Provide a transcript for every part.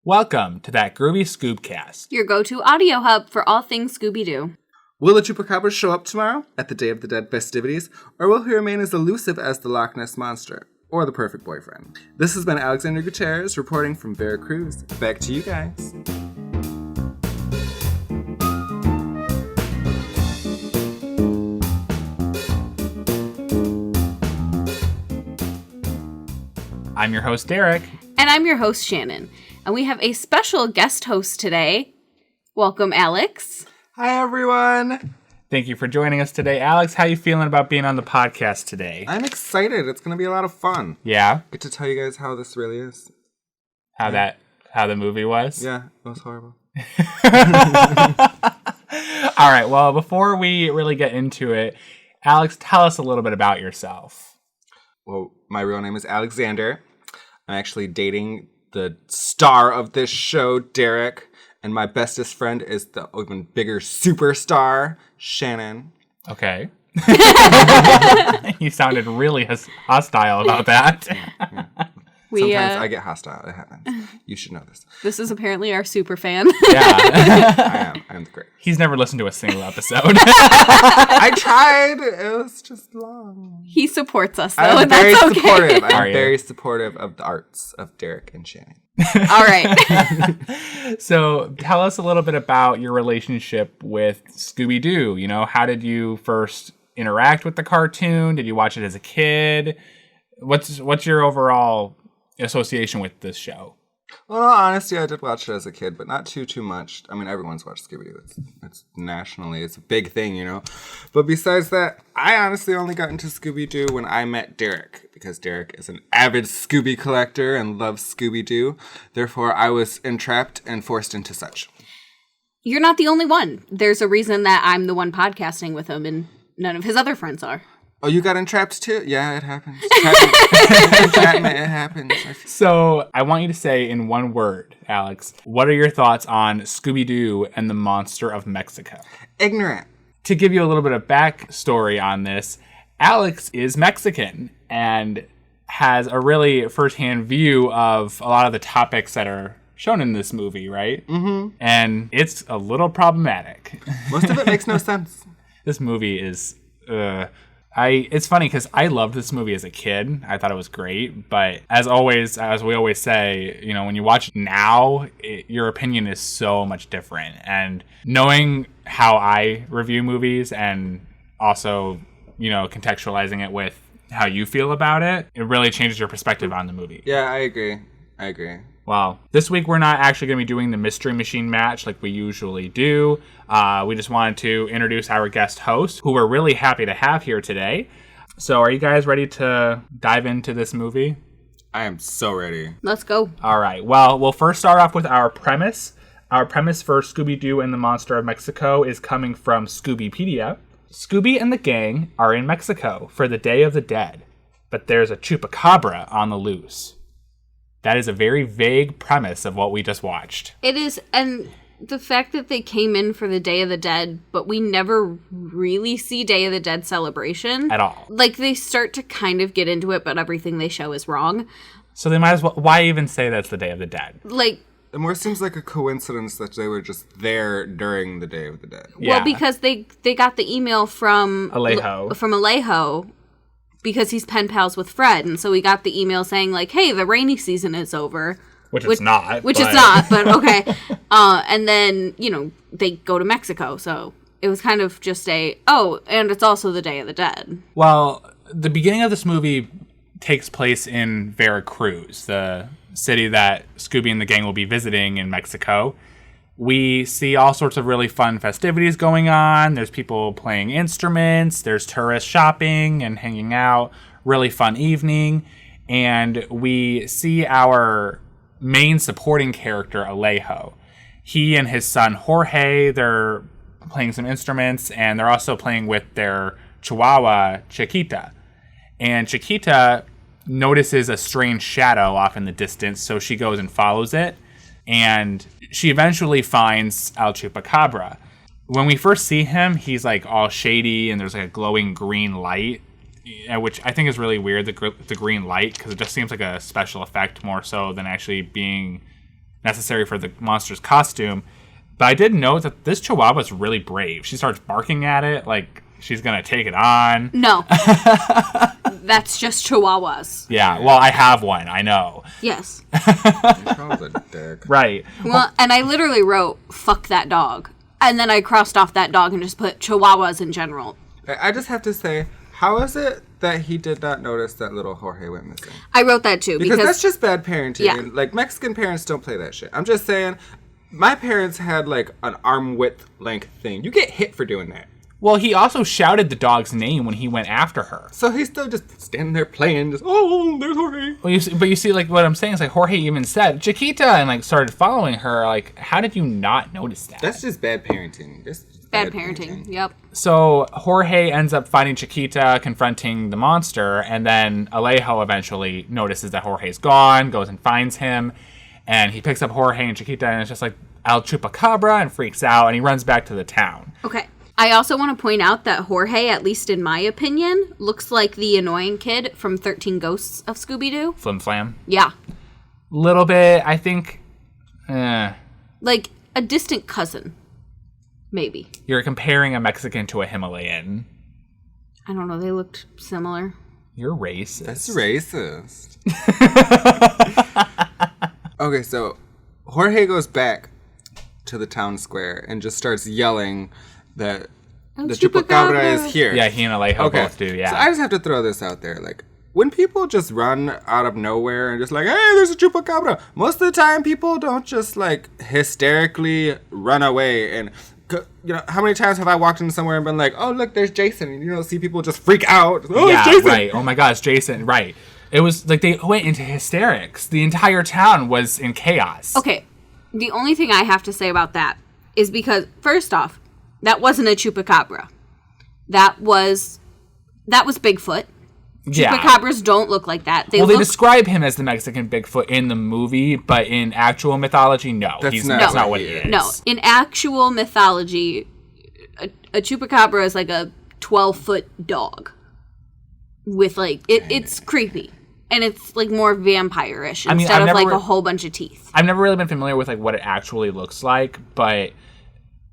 Welcome to that Groovy Scoobcast, your go-to audio hub for all things Scooby-Doo. Will the Chupacabra show up tomorrow at the Day of the Dead festivities, or will he remain as elusive as the Loch Ness Monster, or the perfect boyfriend? This has been Alexander Gutierrez reporting from Veracruz. Back to you guys. I'm your host, Derek. And I'm your host, Shannon. And we have a special guest host today. Welcome, Alex. Hi, everyone. Thank you for joining us today. Alex, how you feeling about being on the podcast today? I'm excited. It's going to be a lot of fun. Yeah? Get to tell you guys how this really is. How the movie was? Yeah, it was horrible. All right, well, before we really get into it, Alex, tell us a little bit about yourself. Well, my real name is Alexander. I'm actually dating the star of this show, Derek, and my bestest friend is the even bigger superstar, Shannon. Okay. You sounded really hostile about that. Yeah. Sometimes I get hostile. It happens. You should know this. This is apparently our super fan. Yeah. I am the great. He's never listened to a single episode. I tried. It was just long. He supports us, though, I'm and very that's okay. supportive. Are I'm you? very supportive of the arts of Derek and Shannon. All right. So tell us a little bit about your relationship with Scooby-Doo. You know, how did you first interact with the cartoon? Did you watch it as a kid? What's your overall association with this show? Well, in all honesty, I did watch it as a kid, but not too much. I mean, everyone's watched Scooby-Doo. It's nationally, it's a big thing, you know? But besides that, I honestly only got into Scooby-Doo when I met Derek, because Derek is an avid Scooby collector and loves Scooby-Doo. Therefore, I was entrapped and forced into such. You're not the only one. There's a reason that I'm the one podcasting with him, and none of his other friends are. Oh, you got entrapped too? Yeah, it happens. Entrapment, it happens. So I want you to say in one word, Alex, what are your thoughts on Scooby-Doo and the Monster of Mexico? Ignorant. To give you a little bit of backstory on this, Alex is Mexican and has a really firsthand view of a lot of the topics that are shown in this movie, right? Mm-hmm. And it's a little problematic. Most of it makes no sense. This movie is... It's funny because I loved this movie as a kid. I thought it was great. But as we always say, you know, when you watch it now, your opinion is so much different. And knowing how I review movies and also, you know, contextualizing it with how you feel about it, it really changes your perspective on the movie. Yeah, I agree. Well, this week we're not actually going to be doing the Mystery Machine match like we usually do. We just wanted to introduce our guest host, who we're really happy to have here today. So are you guys ready to dive into this movie? I am so ready. Let's go. All right. Well, we'll first start off with our premise. Our premise for Scooby-Doo and the Monster of Mexico is coming from Scoobypedia. Scooby and the gang are in Mexico for the Day of the Dead, but there's a Chupacabra on the loose. That is a very vague premise of what we just watched. It is, and the fact that they came in for the Day of the Dead, but we never really see Day of the Dead celebration. At all. Like, they start to kind of get into it, but everything they show is wrong. So they might as well, why even say that's the Day of the Dead? Like... It more seems like a coincidence that they were just there during the Day of the Dead. Yeah. Well, because they got the email from... Alejo. Because he's pen pals with Fred, and so we got the email saying, like, hey, the rainy season is over. Which it's not. Which it's not, but okay. And then, you know, they go to Mexico, so it was kind of just and it's also the Day of the Dead. Well, the beginning of this movie takes place in Veracruz, the city that Scooby and the gang will be visiting in Mexico. We see all sorts of really fun festivities going on. There's people playing instruments. There's tourists shopping and hanging out. Really fun evening. And we see our main supporting character, Alejo. He and his son, Jorge, they're playing some instruments. And they're also playing with their chihuahua, Chiquita. And Chiquita notices a strange shadow off in the distance. So she goes and follows it. And she eventually finds El Chupacabra. When we first see him, he's like all shady and there's like a glowing green light, which I think is really weird, the green light, because it just seems like a special effect more so than actually being necessary for the monster's costume. But I did note that this Chihuahua is really brave. She starts barking at it like she's going to take it on. No. That's just Chihuahuas. Yeah, well, I have one. I know. Yes. Right. Well, and I literally wrote, fuck that dog. And then I crossed off that dog and just put Chihuahuas in general. I just have to say, how is it that he did not notice that little Jorge went missing? I wrote that too. Because that's just bad parenting. Yeah. And, like, Mexican parents don't play that shit. I'm just saying, my parents had, like, an arm width length thing. You get hit for doing that. Well, he also shouted the dog's name when he went after her. So he's still just standing there playing, just, oh, there's Jorge. Well, you see, like, what I'm saying is, like, Jorge even said, Chiquita, and, like, started following her. Like, how did you not notice that? That's just bad parenting. That's bad parenting. Yep. So Jorge ends up finding Chiquita, confronting the monster, and then Alejo eventually notices that Jorge's gone, goes and finds him, and he picks up Jorge and Chiquita, and it's just like, El Chupacabra, and freaks out, and he runs back to the town. Okay. I also want to point out that Jorge, at least in my opinion, looks like the annoying kid from 13 Ghosts of Scooby-Doo. Flim Flam? Yeah. Little bit, I think. Like a distant cousin. Maybe. You're comparing a Mexican to a Himalayan. I don't know, they looked similar. You're racist. That's racist. Okay, so Jorge goes back to the town square and just starts yelling that the Chupacabra is here. Yeah, he and Alejo both do, yeah. So I just have to throw this out there. Like, when people just run out of nowhere and just like, hey, there's a Chupacabra, most of the time people don't just, like, hysterically run away. And, you know, how many times have I walked into somewhere and been like, oh, look, there's Jason. And, you know, see people just freak out. Oh, yeah, it's Jason. Right. Oh, my God, it's Jason. Right. It was like they went into hysterics. The entire town was in chaos. Okay. The only thing I have to say about that is because, first off, that wasn't a Chupacabra. That was Bigfoot. Chupacabras don't look like that. They describe him as the Mexican Bigfoot in the movie, but in actual mythology, no. That's not what he is. No. In actual mythology, a Chupacabra is like a 12-foot dog. With, like, it's creepy. And it's, like, more vampire-ish instead of, like, a whole bunch of teeth. I've never really been familiar with, like, what it actually looks like, but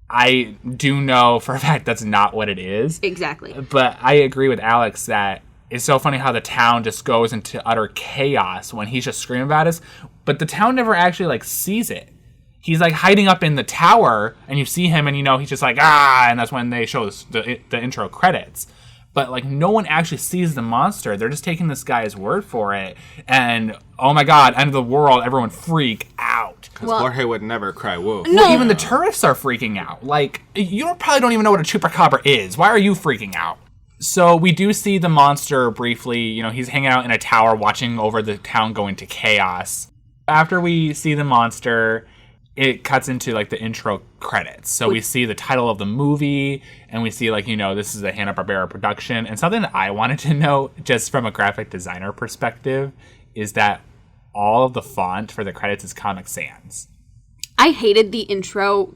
I do know for a fact that's not what it is. Exactly. But I agree with Alex that it's so funny how the town just goes into utter chaos when he's just screaming about us, but the town never actually, like, sees it. He's, like, hiding up in the tower, and you see him, and, you know, he's just like, ah, and that's when they show the intro credits. But, like, no one actually sees the monster. They're just taking this guy's word for it. And, oh my God, end of the world, everyone freak out. Because Jorge would never cry wolf. No, even the tourists are freaking out. Like, you probably don't even know what a Chupacabra is. Why are you freaking out? So we do see the monster briefly. You know, he's hanging out in a tower watching over the town go into chaos. After we see the monster, it cuts into, like, the intro credits. So we see the title of the movie, and we see, like, you know, this is a Hanna-Barbera production. And something that I wanted to know, just from a graphic designer perspective, is that all of the font for the credits is Comic Sans. I hated the intro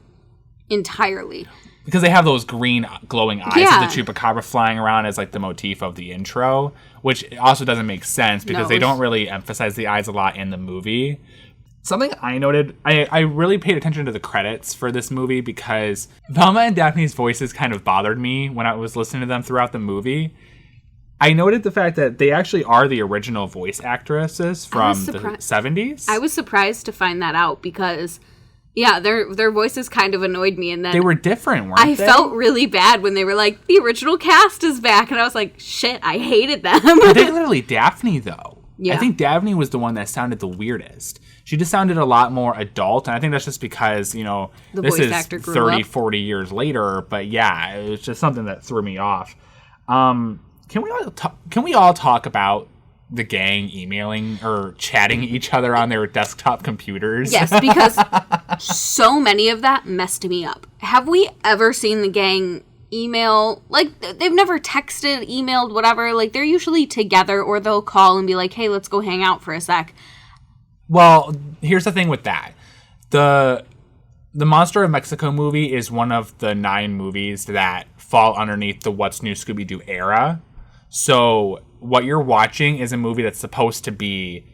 entirely. Because they have those green glowing eyes of the Chupacabra flying around as, like, the motif of the intro, which also doesn't make sense because they don't really emphasize the eyes a lot in the movie. Something I noted, I really paid attention to the credits for this movie because Velma and Daphne's voices kind of bothered me when I was listening to them throughout the movie. I noted the fact that they actually are the original voice actresses from the 70s. I was surprised to find that out because, yeah, their voices kind of annoyed me. And then they were different, weren't they? I felt really bad when they were like, the original cast is back. And I was like, shit, I hated them. Particularly Daphne, though. Yeah. I think Daphne was the one that sounded the weirdest. She just sounded a lot more adult, and I think that's just because, you know, this is 30, 40 years later, but yeah, it was just something that threw me off. Can we all talk about the gang emailing or chatting each other on their desktop computers? Yes, because so many of that messed me up. Have we ever seen the gang email? Like, they've never texted, emailed, whatever. Like, they're usually together, or they'll call and be like, hey, let's go hang out for a sec. Well, here's the thing with that. The Monster of Mexico movie is one of the 9 movies that fall underneath the What's New Scooby-Doo era. So what you're watching is a movie that's supposed to be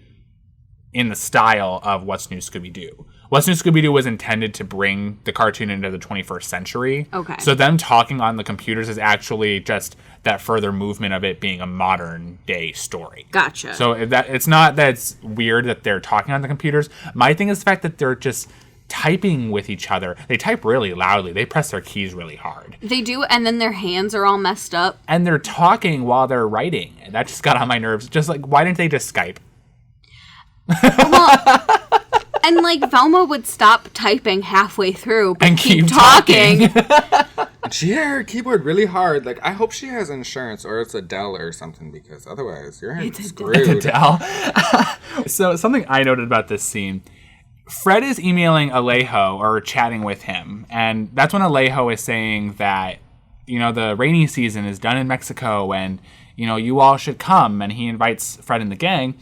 in the style of What's New Scooby-Doo. What's New Scooby-Doo was intended to bring the cartoon into the 21st century. Okay. So them talking on the computers is actually just that further movement of it being a modern day story. Gotcha. So it's not that it's weird that they're talking on the computers. My thing is the fact that they're just typing with each other. They type really loudly. They press their keys really hard. They do, and then their hands are all messed up. And they're talking while they're writing. And that just got on my nerves. Just like, why didn't they just Skype? Well, and like Velma would stop typing halfway through but And keep talking. She hit her keyboard really hard. Like, I hope she has insurance or it's a Dell or something, because otherwise you're screwed. Adele. So something I noted about this scene, Fred is emailing Alejo or chatting with him, and that's when Alejo is saying that, you know, the rainy season is done in Mexico and, you know, you all should come, and he invites Fred and the gang.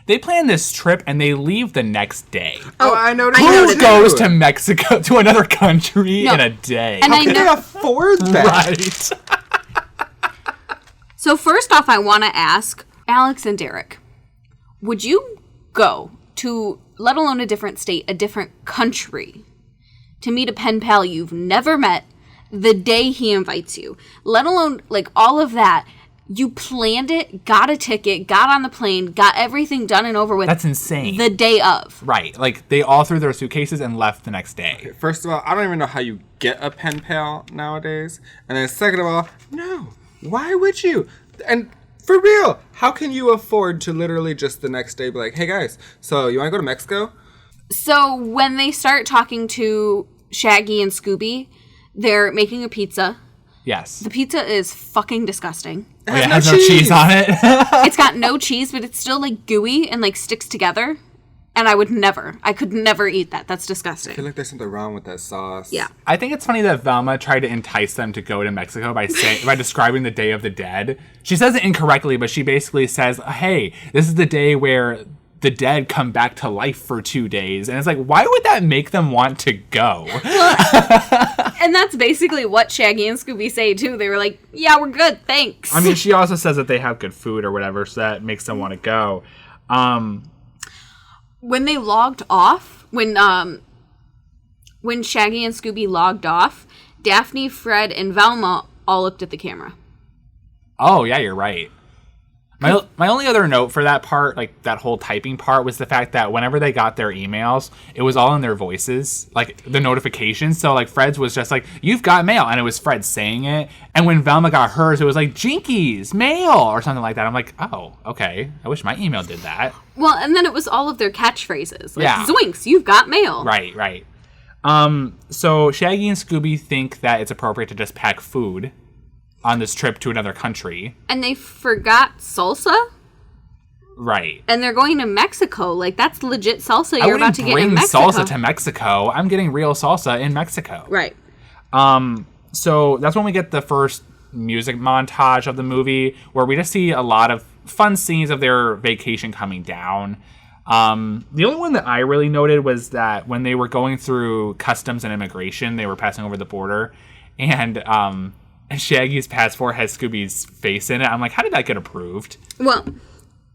They plan this trip and they leave the next day. Oh, I noticed. Who goes to Mexico, to another country in a day? And How can they afford that? Right. So first off, I want to ask Alex and Derek, would you go to, let alone a different state, a different country, to meet a pen pal you've never met the day he invites you? Let alone, like, all of that. You planned it, got a ticket, got on the plane, got everything done and over with. That's insane. The day of. Right. Like, they all threw their suitcases and left the next day. First of all, I don't even know how you get a pen pal nowadays. And then second of all, no. Why would you? And for real, how can you afford to literally just the next day be like, hey guys, so you want to go to Mexico? So when they start talking to Shaggy and Scooby, they're making a pizza. Yes. The pizza is fucking disgusting. It has no cheese on it. It's got no cheese, but it's still like gooey and like sticks together. And I could never eat that. That's disgusting. I feel like there's something wrong with that sauce. Yeah. I think it's funny that Velma tried to entice them to go to Mexico by describing the Day of the Dead. She says it incorrectly, but she basically says, hey, this is the day where the dead come back to life for 2 days. And it's like, why would that make them want to go? And that's basically what Shaggy and Scooby say, too. They were like, yeah, we're good, thanks. I mean, she also says that they have good food or whatever, so that makes them want to go. When they logged off, when Shaggy and Scooby logged off, Daphne, Fred, and Velma all looked at the camera. Oh, yeah, you're right. My only other note for that part, like that whole typing part, was the fact that whenever they got their emails, it was all in their voices, like the notifications. So like Fred's was just like, you've got mail, and it was Fred saying it. And when Velma got hers, it was like, Jinkies, mail, or something like that. I'm like, oh, okay. I wish my email did that. Well, and then it was all of their catchphrases. Like, Yeah. Zoinks, you've got mail. Right. So Shaggy and Scooby think that it's appropriate to just pack food on this trip to another country. And they forgot salsa? Right. And they're going to Mexico. Like, that's legit salsa I you're about to get in Mexico. wouldn't bring salsa to Mexico. I'm getting real salsa in Mexico. Right. So that's when we get the first music montage of the movie, where we just see a lot of fun scenes of their vacation coming down. The only one that I really noted was that when they were going through customs and immigration, they were passing over the border, and Shaggy's passport has Scooby's face in it. I'm like, how did that get approved? Well,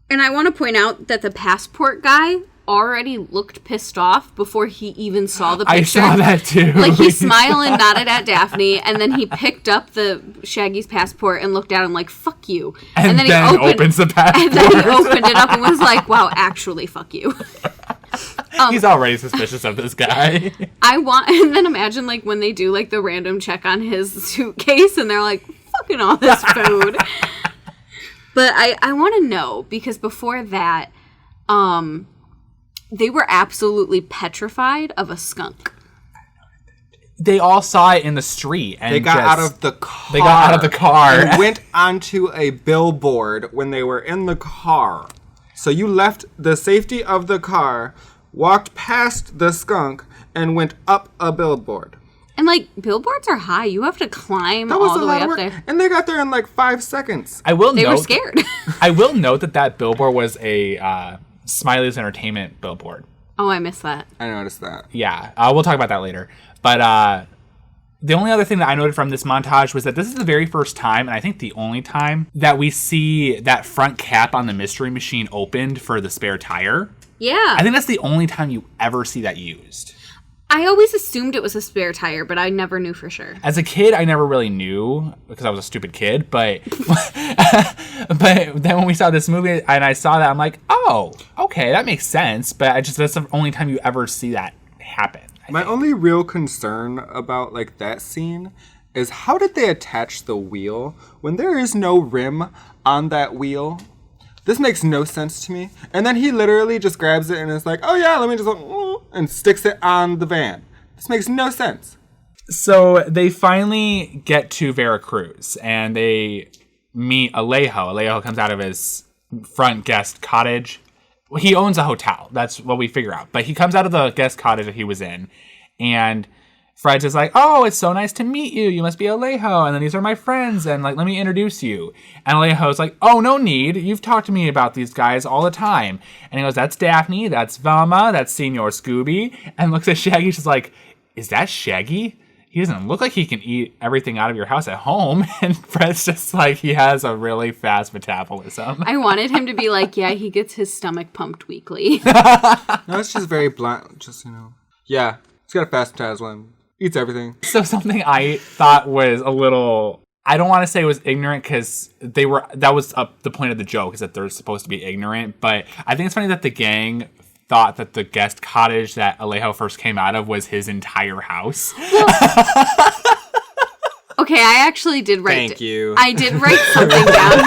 and I want to point out that the passport guy already looked pissed off before he even saw the picture. I saw that too. Like, he smiled and nodded at Daphne, and then he picked up the Shaggy's passport and looked at him like, fuck you. And then he opens the passport. And then he opened it up and was like, wow, actually, fuck you. He's already suspicious of this guy. And then imagine, like, when they do, like, the random check on his suitcase, and they're like, fucking all this food. But I want to know, because before that, they were absolutely petrified of a skunk. They all saw it in the street. And they got out of the car. They got out of the car. And went onto a billboard when they were in the car. So you left the safety of the car, walked past the skunk, and went up a billboard. And, like, billboards are high. You have to climb all the way up there. And they got there in, like, 5 seconds. They were scared. I will note that billboard was a Smiley's Entertainment billboard. Oh, I missed that. I noticed that. Yeah, we'll talk about that later. But the only other thing that I noted from this montage was that this is the very first time, and I think the only time, that we see that front cap on the Mystery Machine opened for the spare tire. Yeah. I think that's the only time you ever see that used. I always assumed it was a spare tire, but I never knew for sure. As a kid, I never really knew because I was a stupid kid. But but then when we saw this movie and I saw that, I'm like, oh, okay, that makes sense. But that's the only time you ever see that happen. My only real concern about like that scene is how did they attach the wheel when there is no rim on that wheel? This makes no sense to me. And then he literally just grabs it and is like, oh yeah, let me just, and sticks it on the van. This makes no sense. So they finally get to Veracruz and they meet Alejo. Alejo comes out of his front guest cottage. Well, he owns a hotel. That's what we figure out. But he comes out of the guest cottage that he was in. And Fred's just like, oh, it's so nice to meet you. You must be Alejo. And then these are my friends. And like, let me introduce you. And Alejo's like, oh, no need. You've talked to me about these guys all the time. And he goes, that's Daphne. That's Velma. That's Senor Scooby. And looks at Shaggy. She's like, is that Shaggy? He doesn't look like he can eat everything out of your house at home. And Fred's just like, he has a really fast metabolism. I wanted him to be like, yeah, he gets his stomach pumped weekly. No, it's just very blunt. Just, yeah, he's got a fast metabolism. Eats everything. So something I thought was a little, I don't want to say it was ignorant because that was the point of the joke is that they're supposed to be ignorant. But I think it's funny that the gang thought that the guest cottage that Alejo first came out of was his entire house. Okay, I actually did write. Thank you. I did write something down.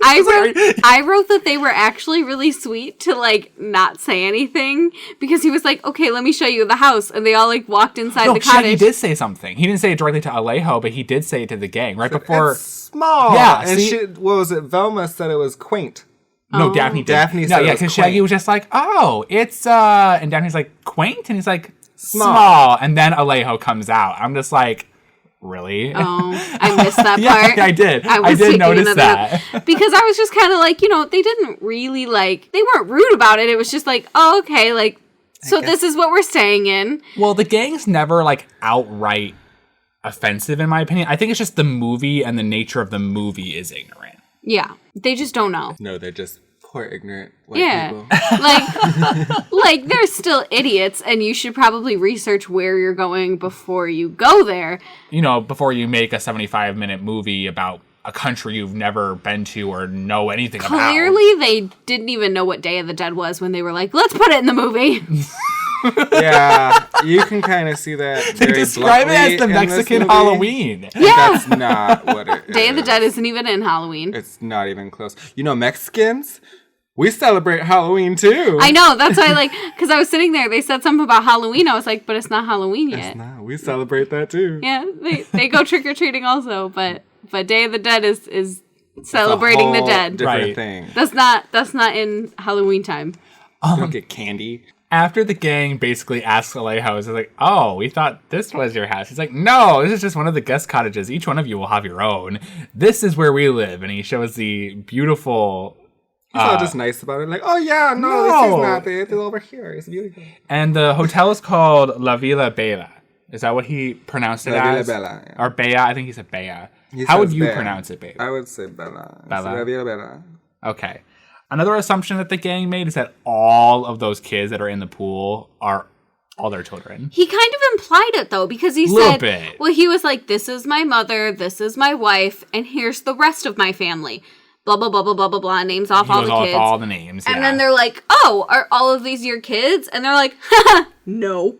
I wrote that they were actually really sweet to like not say anything because he was like, okay, let me show you the house, and they all like walked inside the cottage. He did say something. He didn't say it directly to Alejo, but he did say it to the gang right before. It's small. Yeah, and what was it? Velma said it was quaint. No, Daphne did. Daphne no, said yeah, because Shaggy was just like, oh, it's and Daphne's like quaint, and he's like small, and then Alejo comes out. I'm just like, really? Oh, I missed that part. Yeah, I did. I did notice that because I was just kind of like, they didn't really they weren't rude about it. It was just like, oh, okay, like, so this is what we're staying in. Well, the gang's never like outright offensive, in my opinion. I think it's just the movie and the nature of the movie is ignorant. Yeah, they just don't know. No, they're just poor ignorant white people. like they're still idiots, and you should probably research where you're going before you go there. Before you make a 75-minute movie about a country you've never been to or know anything about. Clearly, they didn't even know what Day of the Dead was when they were like, let's put it in the movie. Yeah, you can kind of see that. They describe it as the Mexican Halloween. Yeah. That's not what it is. Day of the Dead isn't even in Halloween. It's not even close. Mexicans, we celebrate Halloween too. I know, that's why, because I was sitting there, they said something about Halloween. I was like, but it's not Halloween yet. It's not. We celebrate that too. Yeah, they go trick-or-treating also, but Day of the Dead is celebrating the dead. Different thing. That's not in Halloween time. You don't get candy. After the gang basically asks Alejo, it's like, oh, we thought this was your house. He's like, no, this is just one of the guest cottages. Each one of you will have your own. This is where we live. And he shows the beautiful... He's all just nice about it. Like, oh yeah, no, this is not it. It's over here. It's beautiful. And the hotel is called La Villa Bella. Is that what he pronounced it as? La Villa Bella. Yeah. Or Bella? I think he said Bella. How would you pronounce it, Bella? I would say Bella. Bella? La Villa Bella. Okay. Another assumption that the gang made is that all of those kids that are in the pool are all their children. He kind of implied it, though, because he said, well, he was like, this is my mother, this is my wife, and here's the rest of my family. Blah, blah, blah, blah, blah, blah, blah, names off all the kids. All the names, and then they're like, oh, are all of these your kids? And they're like, haha, no.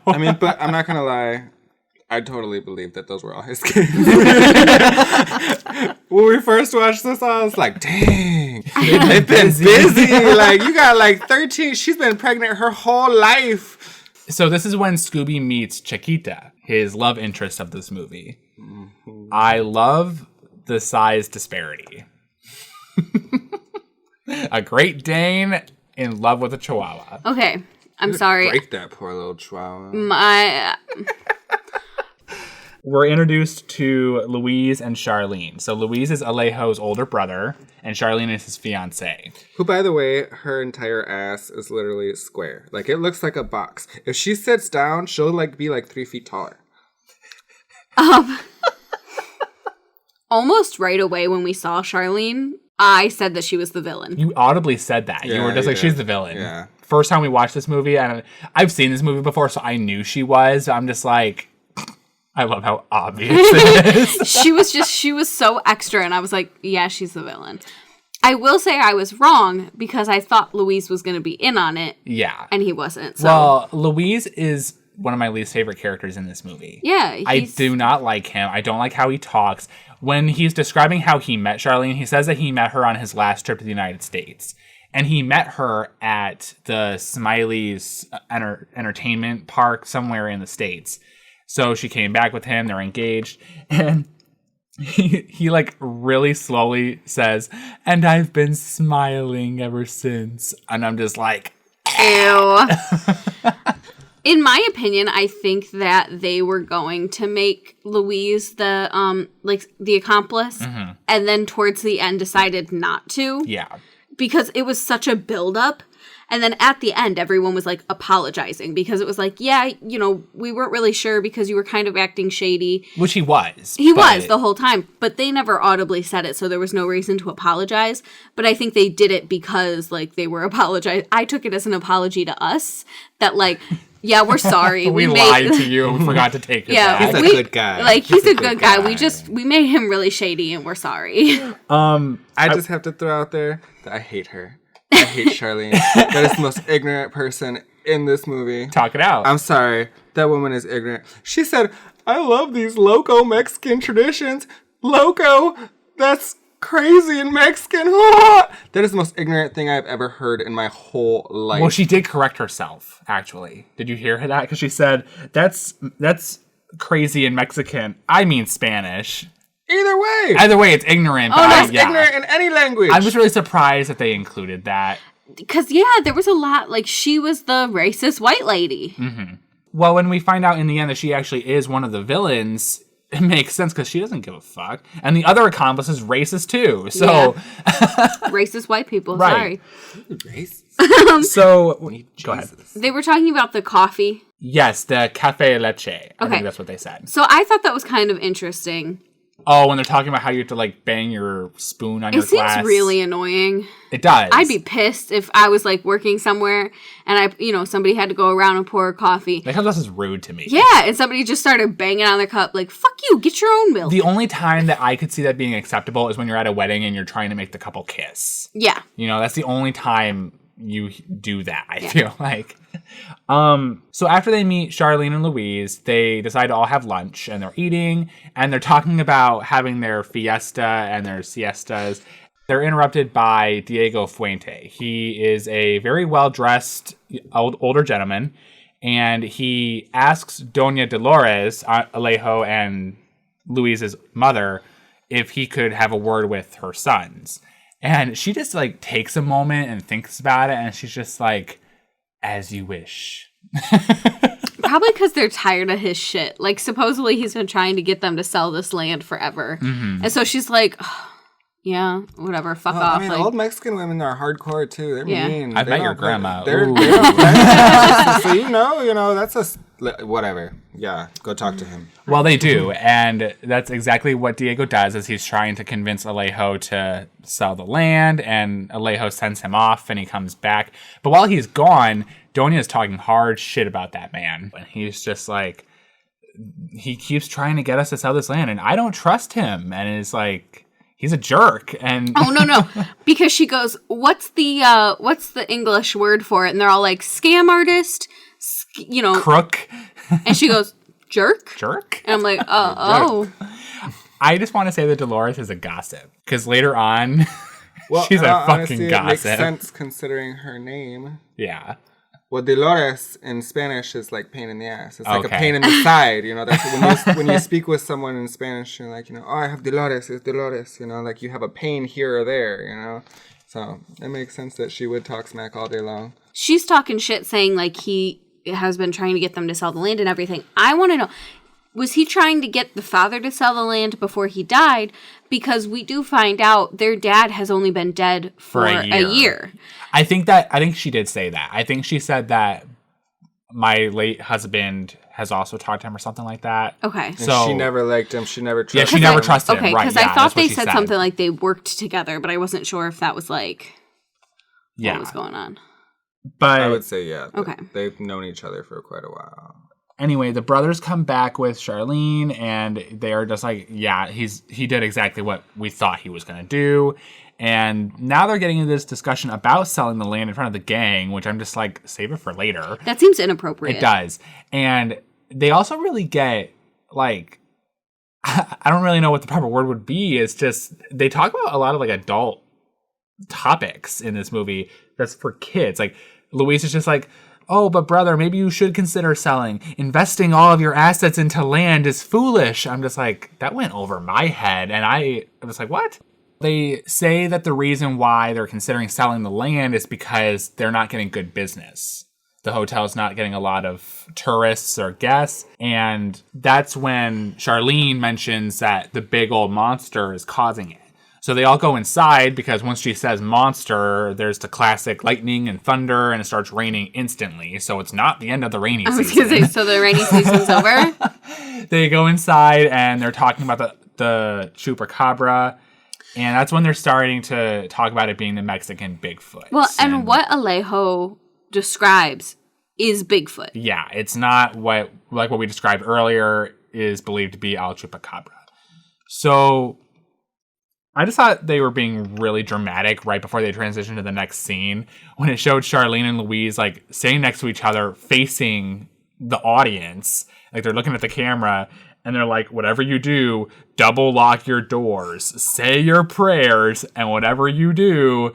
I mean, but I'm not going to lie. I totally believe that those were all his kids. When we first watched this, I was like, dang, they've been busy. Like, you got 13. She's been pregnant her whole life. So this is when Scooby meets Chiquita, his love interest of this movie. Mm-hmm. I love the size disparity. A Great Dane in love with a Chihuahua. Okay, I'm sorry. Break that poor little Chihuahua. We're introduced to Louise and Charlene. So Louise is Alejo's older brother, and Charlene is his fiancée. Who, by the way, her entire ass is literally square. Like, it looks like a box. If she sits down, she'll be 3 feet taller. Almost right away when we saw Charlene, I said that she was the villain. You audibly said that. You were just like, she's the villain. Yeah. First time we watched this movie, and I've seen this movie before, so I knew she was. I'm just like, I love how obvious it is. She was so extra, and I was like, yeah, she's the villain. I will say I was wrong because I thought Louise was going to be in on it. Yeah. And he wasn't. So. Well, Louise is one of my least favorite characters in this movie. Yeah. I do not like him. I don't like how he talks. When he's describing how he met Charlene, he says that he met her on his last trip to the United States. And he met her at the Smiley's entertainment park somewhere in the States. So she came back with him. They're engaged. And he like really slowly says, and I've been smiling ever since. And I'm just like, ew. In my opinion, I think that they were going to make Louise the accomplice, and then towards the end decided not to. Yeah. Because it was such a buildup. And then at the end, everyone was like apologizing because it was like, yeah, you know, we weren't really sure because you were kind of acting shady. Which he was. He was the whole time, but they never audibly said it, so there was no reason to apologize. But I think they did it because like they were apologizing. I took it as an apology to us that like, yeah, we're sorry. we lied to you and we forgot to take it back. He's a good guy. Like, he's a good guy. We made him really shady and we're sorry. I just have to throw out there that I hate her. I hate Charlene. That is the most ignorant person in this movie. Talk it out. I'm sorry. That woman is ignorant. She said, I love these loco Mexican traditions. Loco? That's crazy in Mexican. That is the most ignorant thing I've ever heard in my whole life. Well, she did correct herself, actually. Did you hear that? Because she said, that's crazy in Mexican. I mean Spanish. Either way, it's ignorant. Oh, that's ignorant in any language. I'm just really surprised that they included that. Because, yeah, there was a lot. Like, she was the racist white lady. Mm-hmm. Well, when we find out in the end that she actually is one of the villains, it makes sense because she doesn't give a fuck. And the other accomplice is racist, too. So, yeah. Racist white people. Right. Sorry. Racist? So, go ahead. They were talking about the coffee. Yes, the cafe leche. I think that's what they said. So, I thought that was kind of interesting. Oh, when they're talking about how you have to, like, bang your spoon on your glass. It seems really annoying. It does. I'd be pissed if I was, like, working somewhere and somebody had to go around and pour coffee. That comes as rude to me. Yeah, and somebody just started banging on their cup, like, fuck you, get your own milk. The only time that I could see that being acceptable is when you're at a wedding and you're trying to make the couple kiss. Yeah. You know, that's the only time you do that, I feel like. So after they meet Charlene and Louise, they decide to all have lunch, and they're eating, and they're talking about having their fiesta and their siestas. They're interrupted by Diego Fuente. He is a very well-dressed older gentleman, and he asks Doña Dolores, Alejo and Louise's mother, if he could have a word with her sons. And she just, like, takes a moment and thinks about it, and she's just like, as you wish. Probably because they're tired of his shit. Like, supposedly he's been trying to get them to sell this land forever. Mm-hmm. And so she's like, oh, yeah, whatever, fuck off. I mean, like, old Mexican women are hardcore, too. They're mean. I met your grandma. So, that's whatever. Yeah, go talk to him. Well, they do, and that's exactly what Diego does, is he's trying to convince Alejo to sell the land, and Alejo sends him off, and he comes back. But while he's gone, Doña is talking hard shit about that man. And he's just like, he keeps trying to get us to sell this land, and I don't trust him. And it's like, he's a jerk. And oh, no. Because she goes, what's the English word for it? And they're all like, scam artist, crook. And she goes, jerk? Jerk? And I'm like, oh. I just want to say that Dolores is a gossip. Because later on, she's a fucking honestly, gossip. It makes sense considering her name. Yeah. Well, Dolores in Spanish is like pain in the ass. It's like a pain in the side, That's when you speak with someone in Spanish, you're like, oh, I have Dolores, it's Dolores, like you have a pain here or there, So it makes sense that she would talk smack all day long. She's talking shit, saying like he has been trying to get them to sell the land and everything. I want to know, was he trying to get the father to sell the land before he died? Because we do find out their dad has only been dead for a year. I think she did say that. I think she said that my late husband has also talked to him or something like that. Okay. And So she never liked him. She never trusted yeah, she him. never trusted him. Okay, Right? because Yeah, I thought that's what they she said something like they worked together, but I wasn't sure if that was like what was going on. But I would say yeah. Okay. They've known each other for quite a while. anyway, the brothers come back with Charlene, and they are just like, yeah, he did exactly what we thought he was going to do. And now they're getting into this discussion about selling the land in front of the gang, which I'm just like, save it for later. That seems inappropriate. It does. And they also really get, like, I don't really know what the proper word would be. It's just, they talk about a lot of, like, adult topics in this movie that's for kids. Like, Louise is just like, oh, but brother, maybe you should consider selling. Investing all of your assets into land is foolish. I'm just like, that went over my head. And I was like, what? They say that the reason why they're considering selling the land is because they're not getting good business. The hotel's not getting a lot of tourists or guests. And that's when Charlene mentions that the big old monster is causing it. So they all go inside because once she says monster, there's the classic lightning and thunder and it starts raining instantly. So it's not the end of the rainy season. I was going to say, so the rainy season's over? They go inside and they're talking about the Chupacabra. And that's when they're starting to talk about it being the Mexican Bigfoot. Well, and what Alejo describes is Bigfoot. Yeah, it's not what we described earlier is believed to be El Chupacabra. So I just thought they were being really dramatic right before they transitioned to the next scene when it showed Charlene and Louise like sitting next to each other facing the audience. Like they're looking at the camera and they're like, whatever you do, double lock your doors, say your prayers, and whatever you do,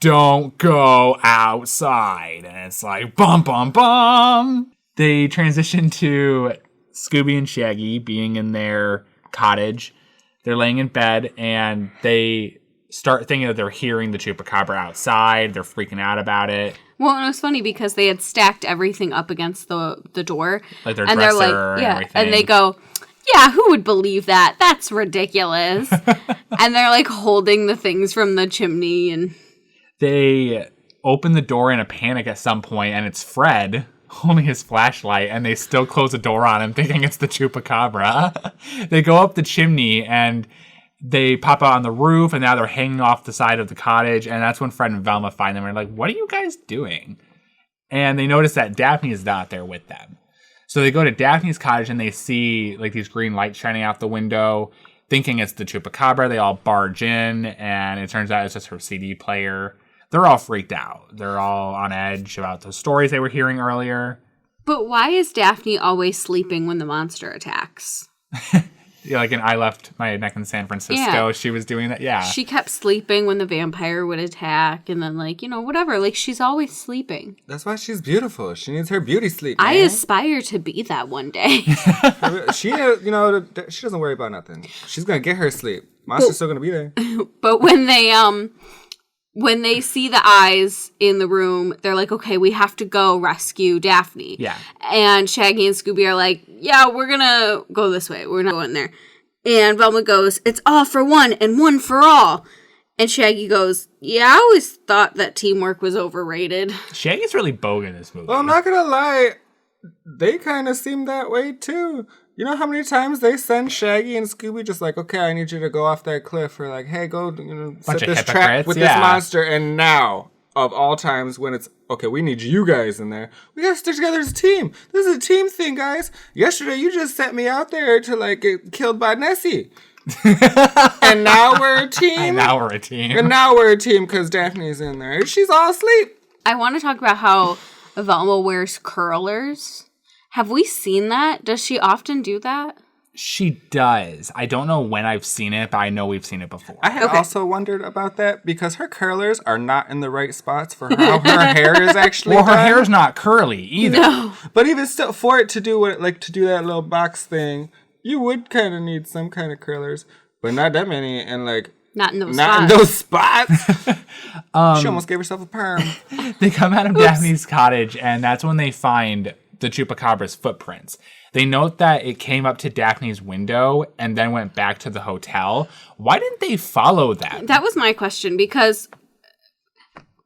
don't go outside. And it's like, bum, bum, bum. They transition to Scooby and Shaggy being in their cottage. They're laying in bed, and they start thinking that they're hearing the Chupacabra outside. They're freaking out about it. Well, it was funny because they had stacked everything up against the door. Like their and dresser they're like, and yeah, everything. and they go, yeah, who would believe that? That's ridiculous. And they're like holding the things from the chimney and... They open the door in a panic at some point, and it's Fred holding his flashlight, and they still close the door on him, thinking it's the Chupacabra. They go up the chimney, and they pop out on the roof, and now they're hanging off the side of the cottage, and that's when Fred and Velma find them, and they're like, what are you guys doing? And they notice that Daphne is not there with them. So they go to Daphne's cottage, and they see like these green lights shining out the window, thinking it's the Chupacabra. They all barge in, and it turns out it's just her CD player. They're all freaked out. They're all on edge about the stories they were hearing earlier. But why is Daphne always sleeping when the monster attacks? Yeah, like in I Left My Neck in San Francisco, she was doing that. Yeah. She kept sleeping when the vampire would attack, and then, like, you know, whatever. Like, she's always sleeping. That's why she's beautiful. She needs her beauty sleep. I man. aspire to be that one day. She, you know, she doesn't worry about nothing. She's gonna get her sleep. Monster's still gonna be there. But when they see the eyes in the room, they're like, okay, we have to go rescue Daphne. Yeah. And Shaggy and Scooby are like, yeah, we're going to go this way. We're not going there. And Velma goes, it's all for one and one for all. And Shaggy goes, yeah, I always thought that teamwork was overrated. Shaggy's really bogue in this movie. Well, I'm not gonna lie. They kind of seem that way, too. You know how many times they send Shaggy and Scooby just like, okay, I need you to go off that cliff, or like, hey, go, you know, set this trap with this monster. And now, of all times, when it's, okay, we need you guys in there, we gotta stick together as a team. This is a team thing, guys. Yesterday, you just sent me out there to like get killed by Nessie. And now we're a team. And now we're a team. And now we're a team because Daphne's in there. She's all asleep. I want to talk about how Velma wears curlers. Have we seen that? Does she often do that? She does. I don't know when I've seen it, but I know we've seen it before. I had also wondered about that because her curlers are not in the right spots for how her hair is actually Well, her done. hair's not curly either. No. But even still, for it to do what, like to do that little box thing, you would kind of need some kind of curlers, but not that many, and like Not in those not spots. in those spots. She almost gave herself a perm. They come out of Daphne's cottage, and that's when they find the Chupacabra's footprints. They note that it came up to Daphne's window and then went back to the hotel. Why didn't they follow that? That was my question, because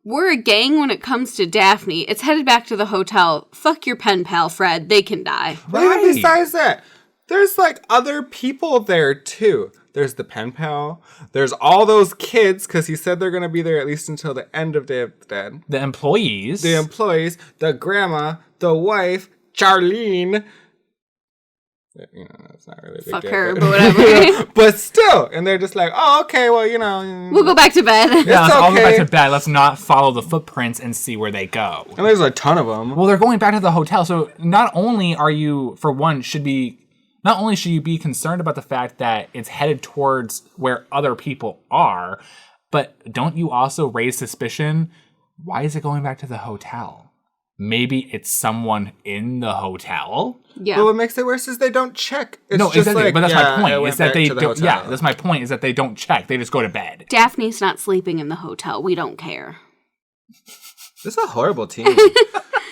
We're a gang when it comes to Daphne. It's headed back to the hotel. Fuck your pen pal, Fred. They can die. But even besides that, there's like other people there too. There's the pen pal. There's all those kids, because he said they're going to be there at least until the end of Day of the Dead. The employees. The grandma, the wife, Charlene. You know, that's not really a big Fuck deal, her, but whatever. But still, and they're just like, oh, okay, well, you know. We'll go back to bed. Yeah, let's all go okay. back to bed. Let's not follow the footprints and see where they go. And there's a ton of them. Well, they're going back to the hotel, so not only are you, for one, not only should you be concerned about the fact that it's headed towards where other people are, but don't you also raise suspicion? Why is it going back to the hotel? Maybe it's someone in the hotel. Yeah. But what makes it worse is they don't check. It's No, just exactly. like, But that's yeah, my I point. went Is that back they to the don't. hotel. Yeah, that's my point. Is that they don't check. They just go to bed. Daphne's not sleeping in the hotel. We don't care. This is a horrible team.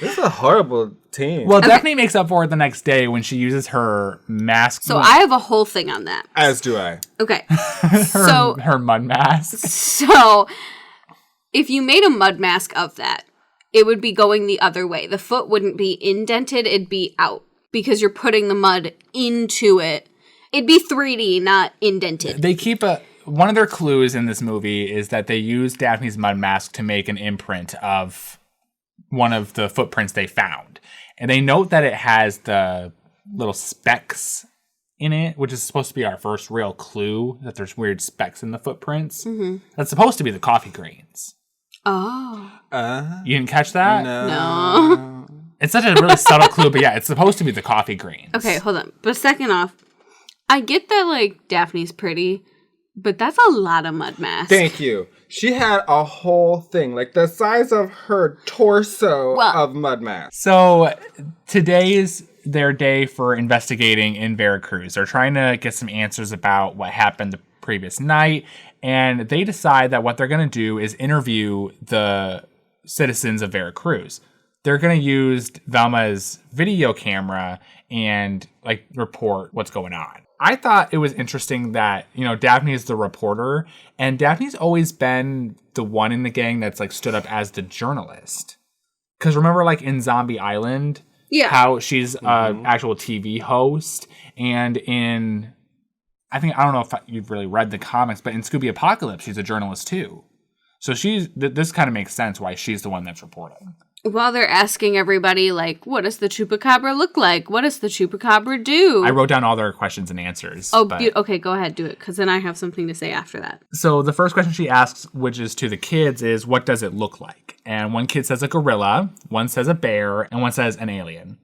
This is a horrible team. Well, Daphne makes up for it the next day when she uses her mask. So I have a whole thing on that. As do I. Okay. her mud mask. So if you made a mud mask of that, it would be going the other way. The foot wouldn't be indented, it'd be out because you're putting the mud into it. It'd be 3D, not indented. They keep one of their clues in this movie is that they use Daphne's mud mask to make an imprint of one of the footprints they found. And they note that it has the little specks in it, which is supposed to be our first real clue that there's weird specks in the footprints. Mm-hmm. That's supposed to be the coffee grains. Oh. You didn't catch that? No. It's such a really subtle clue, but yeah, it's supposed to be the coffee grains. Okay, hold on. But second off, I get that, like, Daphne's pretty, but that's a lot of mud mask. Thank you. She had a whole thing, like the size of her torso of mud mask. So today is their day for investigating in Veracruz. They're trying to get some answers about what happened the previous night, and they decide that what they're going to do is interview the citizens of Veracruz. They're going to use Velma's video camera and like report what's going on. I thought it was interesting that, you know, Daphne is the reporter, and Daphne's always been the one in the gang that's like stood up as the journalist. Because remember, like in Zombie Island, how she's an actual TV host, and in, I don't know if you've really read the comics, but in Scooby Apocalypse, she's a journalist too. So this kind of makes sense why she's the one that's reporting. While they're asking everybody, like, what does the Chupacabra look like? What does the Chupacabra do? I wrote down all their questions and answers. Oh, okay, go ahead, do it, because then I have something to say after that. So the first question she asks, which is to the kids, is what does it look like? And one kid says a gorilla, one says a bear, and one says an alien.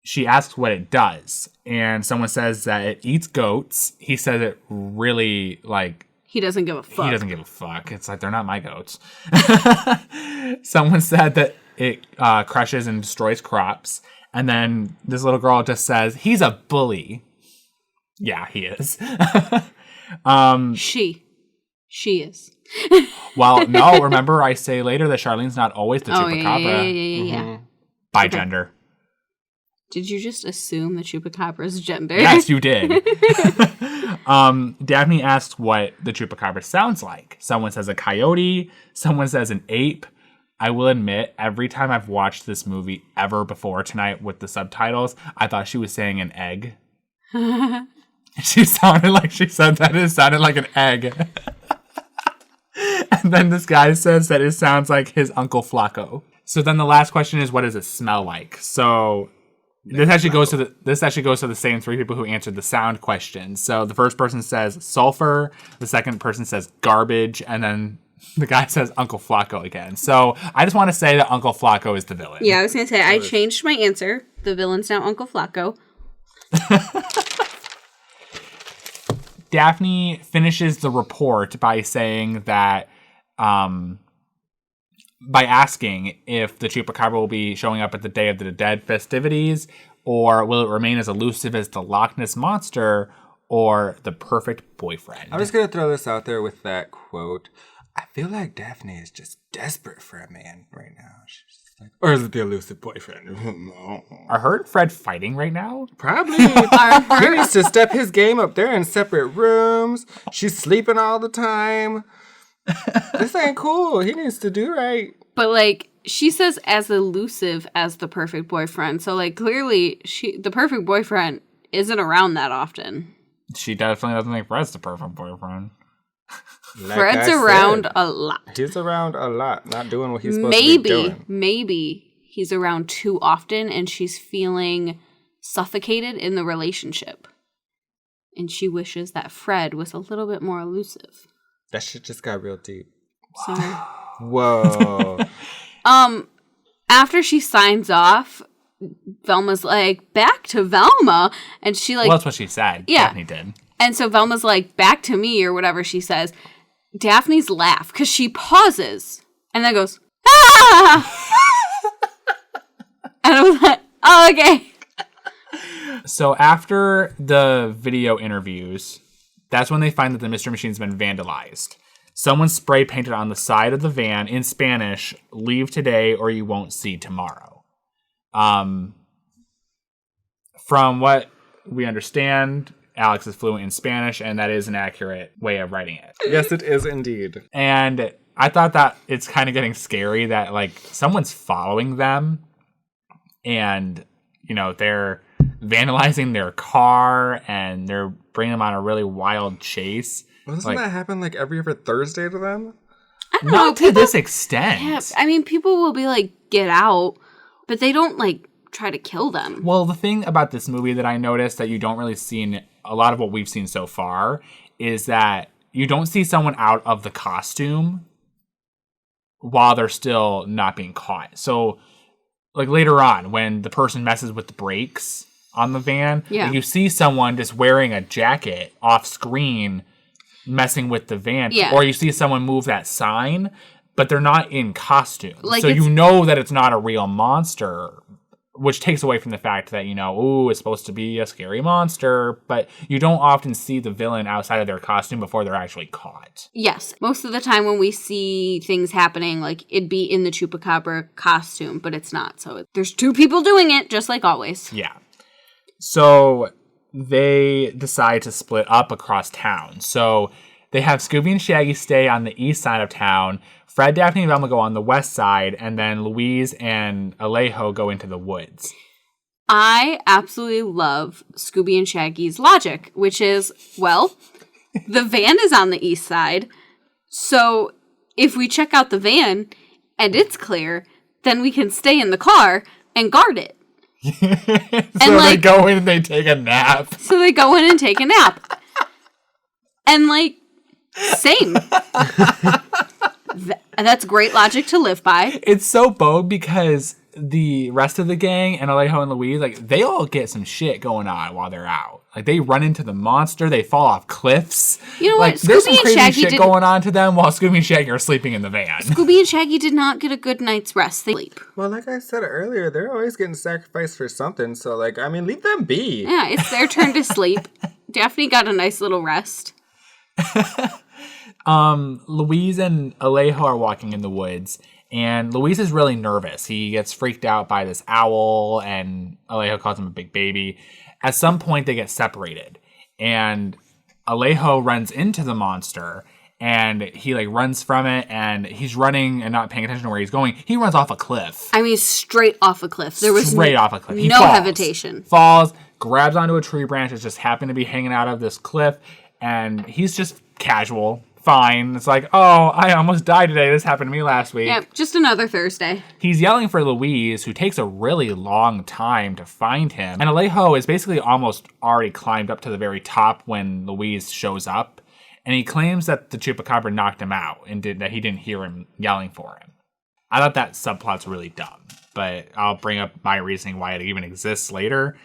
She asks what it does, and someone says that it eats goats. He says it really, like... He doesn't give a fuck. He doesn't give a fuck. It's like, they're not my goats. Someone said that it crushes and destroys crops. And then this little girl just says, he's a bully. Yeah, he is. She is. Well, no, remember I say later that Charlene's not always the Chupacabra. Yeah. By gender. Did you just assume the Chupacabra's gender? Yes, you did. Daphne asks what the Chupacabra sounds like. Someone says a coyote. Someone says an ape. I will admit, every time I've watched this movie ever before tonight with the subtitles, I thought she was saying an egg. She sounded like she said that it sounded like an egg. And then this guy says that it sounds like his Uncle Flacco. So then the last question is, what does it smell like? So... This actually goes to the same three people who answered the sound question. So the first person says sulfur, the second person says garbage, and then the guy says Uncle Flacco again. So I just want to say that Uncle Flacco is the villain. Yeah, I was going to say, I changed my answer. The villain's now Uncle Flacco. Daphne finishes the report by saying that, by asking if the Chupacabra will be showing up at the Day of the Dead festivities, or will it remain as elusive as the Loch Ness Monster, or the perfect boyfriend. I'm just going to throw this out there with that quote. I feel like Daphne is just desperate for a man right now. She's just like, or is it the elusive boyfriend? Are her and Fred fighting right now? Probably. He needs to step his game up. They're in separate rooms. She's sleeping all the time. This ain't cool. He needs to do right. But, like, she says as elusive as the perfect boyfriend. So, like, clearly the perfect boyfriend isn't around that often. She definitely doesn't think Fred's the perfect boyfriend. Like Fred's I around said, a lot. He's around a lot, not doing what he's supposed to be doing. Maybe he's around too often and she's feeling suffocated in the relationship. And she wishes that Fred was a little bit more elusive. That shit just got real deep. Sorry. Whoa. After she signs off, Velma's like, back to Velma. And she like... Well, that's what she said. Yeah. Daphne did. And so Velma's like, back to me or whatever she says. Daphne's laugh, because she pauses and then goes, ah! And I was like, oh, okay. So after the video interviews, that's when they find that the mystery machine's been vandalized. Someone spray painted on the side of the van in Spanish, leave today or you won't see tomorrow. From what we understand, Alex is fluent in Spanish, and that is an accurate way of writing it. Yes, it is indeed. And I thought that it's kind of getting scary that, like, someone's following them and, you know, they're vandalizing their car and they're bringing them on a really wild chase. Doesn't that happen like every other Thursday to them? I don't Not know. to this extent. Yeah, I mean, people will be like, get out, but they don't, like, try to kill them. Well, the thing about this movie that I noticed that you don't really see in a lot of what we've seen so far is that you don't see someone out of the costume while they're still not being caught. So, like, later on, when the person messes with the brakes on the van, like, you see someone just wearing a jacket off screen messing with the van. Yeah. Or you see someone move that sign, but they're not in costume. Like, so you know that it's not a real monster, which takes away from the fact that, you know, ooh, it's supposed to be a scary monster, but you don't often see the villain outside of their costume before they're actually caught. Yes. Most of the time when we see things happening, like, it'd be in the Chupacabra costume, but it's not. So there's two people doing it, just like always. Yeah. So they decide to split up across town. So they have Scooby and Shaggy stay on the east side of town, Fred, Daphne, and Velma go on the west side, and then Louise and Alejo go into the woods. I absolutely love Scooby and Shaggy's logic, which is, well, the van is on the east side, so if we check out the van and it's clear, then we can stay in the car and guard it. So they go in and they take a nap. So they go in and take a nap. And, like, same. That's great logic to live by. It's so bold because the rest of the gang and Alejo and Louise, like, they all get some shit going on while they're out. Like, they run into the monster, they fall off cliffs. You know like, what? there's Scooby some crazy and Shaggy shit going on to them while Scooby and Shaggy are sleeping in the van. Scooby and Shaggy did not get a good night's rest. They sleep. Well, like I said earlier, they're always getting sacrificed for something. So, like, I mean, leave them be. Yeah, it's their turn to sleep. Daphne got a nice little rest. Louise and Alejo are walking in the woods, and Louise is really nervous. He gets freaked out by this owl, and Alejo calls him a big baby. At some point, they get separated, and Alejo runs into the monster, and he, like, runs from it, and he's running and not paying attention to where he's going. He runs off a cliff. I mean, straight off a cliff. There was straight off a cliff. He no falls, hesitation. Falls, grabs onto a tree branch that just happened to be hanging out of this cliff, and he's just casual. Fine. It's like, oh, I almost died today. This happened to me last week. Yeah, just another Thursday. He's yelling for Louise, who takes a really long time to find him. And Alejo is basically almost already climbed up to the very top when Louise shows up. And he claims that the Chupacabra knocked him out and that he didn't hear him yelling for him. I thought that subplot's really dumb, but I'll bring up my reasoning why it even exists later.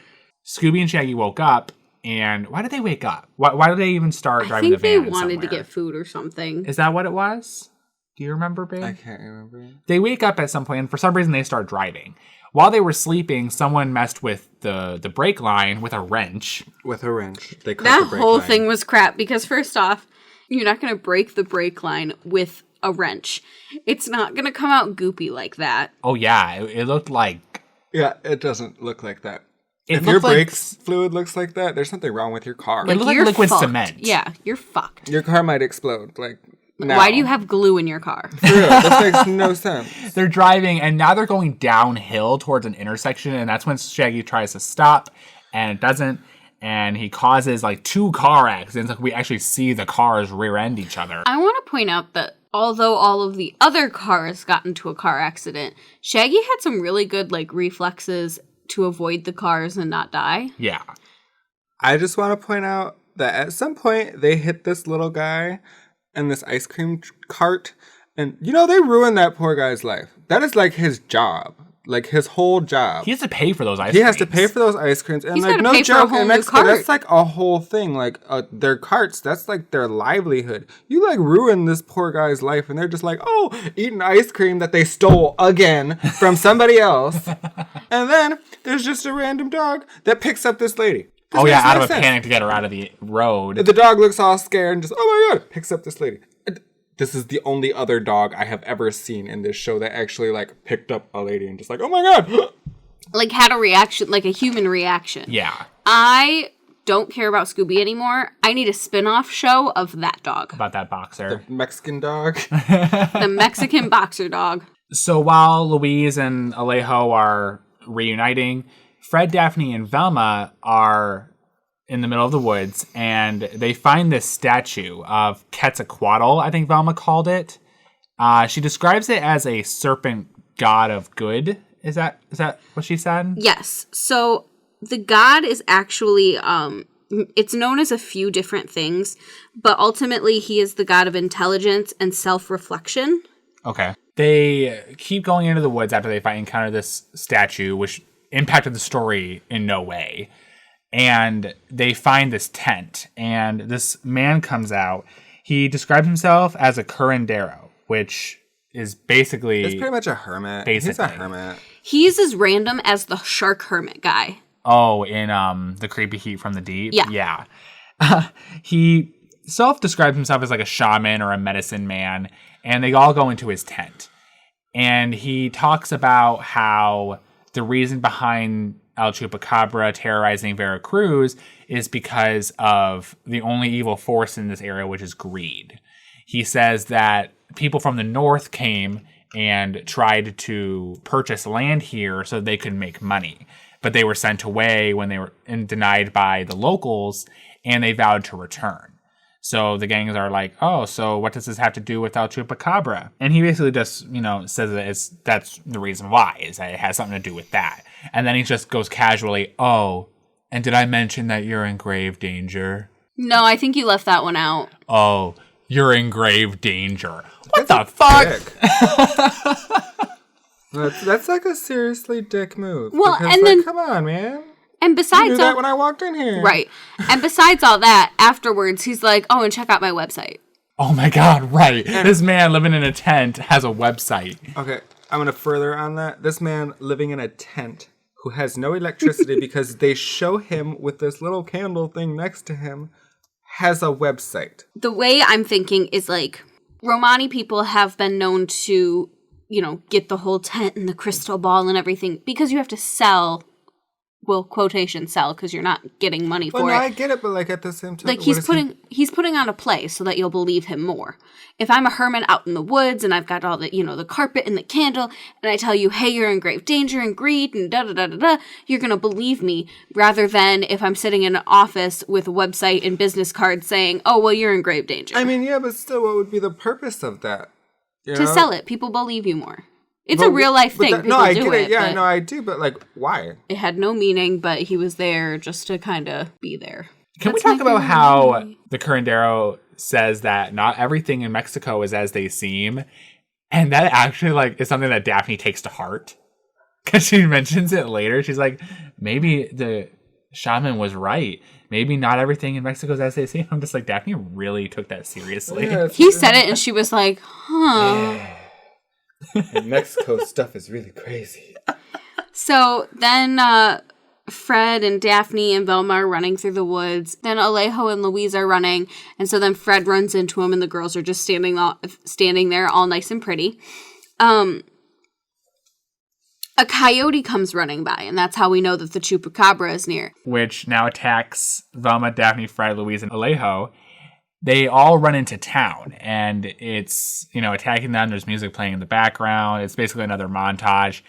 Scooby and Shaggy woke up. And why did they wake up? Why did they even start driving the van? I think they wanted to get food or something. Is that what it was? Do you remember, babe? I can't remember. They wake up at some point, and for some reason they start driving. While they were sleeping, someone messed with the brake line with a wrench. With a wrench. They cut That the brake whole line. thing was crap because, first off, you're not going to break the brake line with a wrench. It's not going to come out goopy like that. Oh, yeah. It looked like... Yeah, it doesn't look like that. It If your looked like- brake fluid looks like that, there's something wrong with your car. It looked like You're liquid fucked. cement. Yeah, you're fucked. Your car might explode. Like, now. Why do you have glue in your car? For real, this makes no sense. They're driving, and now they're going downhill towards an intersection, and that's when Shaggy tries to stop, and it doesn't, and he causes, like, 2 car accidents. Like, we actually see the cars rear-end each other. I want to point out that although all of the other cars got into a car accident, Shaggy had some really good, like, reflexes to avoid the cars and not die. Yeah. I just want to point out that at some point, they hit this little guy in this ice cream cart, and, you know, they ruined that poor guy's life. That is, like, his job. Like, his whole job. He has to pay for those ice creams. He has to pay for those ice creams. And, He's like, gotta no pay for a joke, whole in new Mexico, cart. that's, like, a whole thing. Like, their carts, that's, like, their livelihood. You, like, ruin this poor guy's life, and they're just like, oh, eating ice cream that they stole again from somebody else. And then there's just a random dog that picks up this lady. This Oh, yeah, makes out no of a sense. panic to get her out of the road. The dog looks all scared and just, oh my god, picks up this lady. This is the only other dog I have ever seen in this show that actually, like, picked up a lady and just like, oh my god. Like, had a reaction, like a human reaction. Yeah. I don't care about Scooby anymore. I need a spin-off show of that dog. About that boxer. Mexican dog. The Mexican boxer dog. So while Louise and Alejo are reuniting, Fred, Daphne, and Velma are in the middle of the woods, and they find this statue of Quetzalcoatl, I think Velma called it. She describes it as a serpent god of good. Is that what she said? Yes. So the god is actually, it's known as a few different things, but ultimately he is the god of intelligence and self-reflection. Okay. They keep going into the woods after they encounter this statue, which impacted the story in no way. And they find this tent, and this man comes out. He describes himself as a curandero, which is basically... It's pretty much a hermit. Basically. He's a hermit. He's as random as the shark hermit guy. Oh, in The Creepy Heat from the Deep? Yeah. Yeah. He self-describes himself as like a shaman or a medicine man, and they all go into his tent. And he talks about how the reason behind El Chupacabra terrorizing Veracruz is because of the only evil force in this area, which is greed. He says that people from the north came and tried to purchase land here so they could make money. But they were sent away when they were denied by the locals, and they vowed to return. So the gangs are like, oh, so what does this have to do with El Chupacabra? And he basically just, says that that's the reason why, is that it has something to do with that. And then he just goes casually, oh, and did I mention that you're in grave danger? No, I think you left that one out. Oh, you're in grave danger. What the fuck? That's like a seriously dick move. Well, because, and then... come on, man. And You besides knew that when I walked in here. Right. And besides all that, afterwards, he's like, oh, and check out my website. Oh my god, right. This man living in a tent has a website. Okay, I'm going to further on that. This man living in a tent who has no electricity because they show him with this little candle thing next to him has a website. The way I'm thinking is like, Romani people have been known to, get the whole tent and the crystal ball and everything because you have to sell. Well, quotation sell, because you're not getting money for it. I get it, but like at the same time, like he's putting on a play so that you'll believe him more. If I'm a hermit out in the woods and I've got all the the carpet and the candle, and I tell you, hey, you're in grave danger and greed and da da da da da, you're gonna believe me, rather than if I'm sitting in an office with a website and business cards saying, oh, well, you're in grave danger. I mean, yeah, but still, what would be the purpose of that? To sell it, people believe you more. It's a real life thing. I get it. Yeah, no, I do. But like, why? It had no meaning, but he was there just to kind of be there. Can we talk about how the curandero says that not everything in Mexico is as they seem, and that actually is something that Daphne takes to heart because she mentions it later. She's like, maybe the shaman was right. Maybe not everything in Mexico is as they seem. I'm just like, Daphne really took that seriously. Yeah, he said it, and she was like, huh. Yeah. In Mexico, stuff is really crazy. So then Fred and Daphne and Velma are running through the woods. Then Alejo and Louise are running. And so then Fred runs into him, and the girls are just standing there all nice and pretty. A coyote comes running by, and that's how we know that the Chupacabra is near. Which now attacks Velma, Daphne, Fred, Louise, and Alejo. they all run into town, and it's, attacking them. There's music playing in the background. It's basically another montage.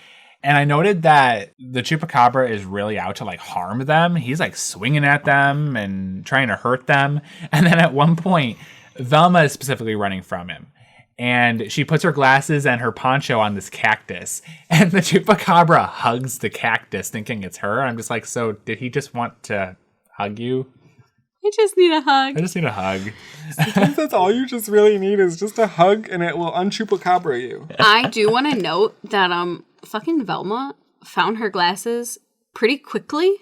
And I noted that the Chupacabra is really out to, harm them. He's, swinging at them and trying to hurt them. And then at one point, Velma is specifically running from him. And she puts her glasses and her poncho on this cactus. And the Chupacabra hugs the cactus, thinking it's her. I'm just like, so did he just want to hug you? I just need a hug. I just need a hug. Sometimes that's all you just really need is just a hug, and it will un-Chupacabra you. I do want to note that fucking Velma found her glasses pretty quickly.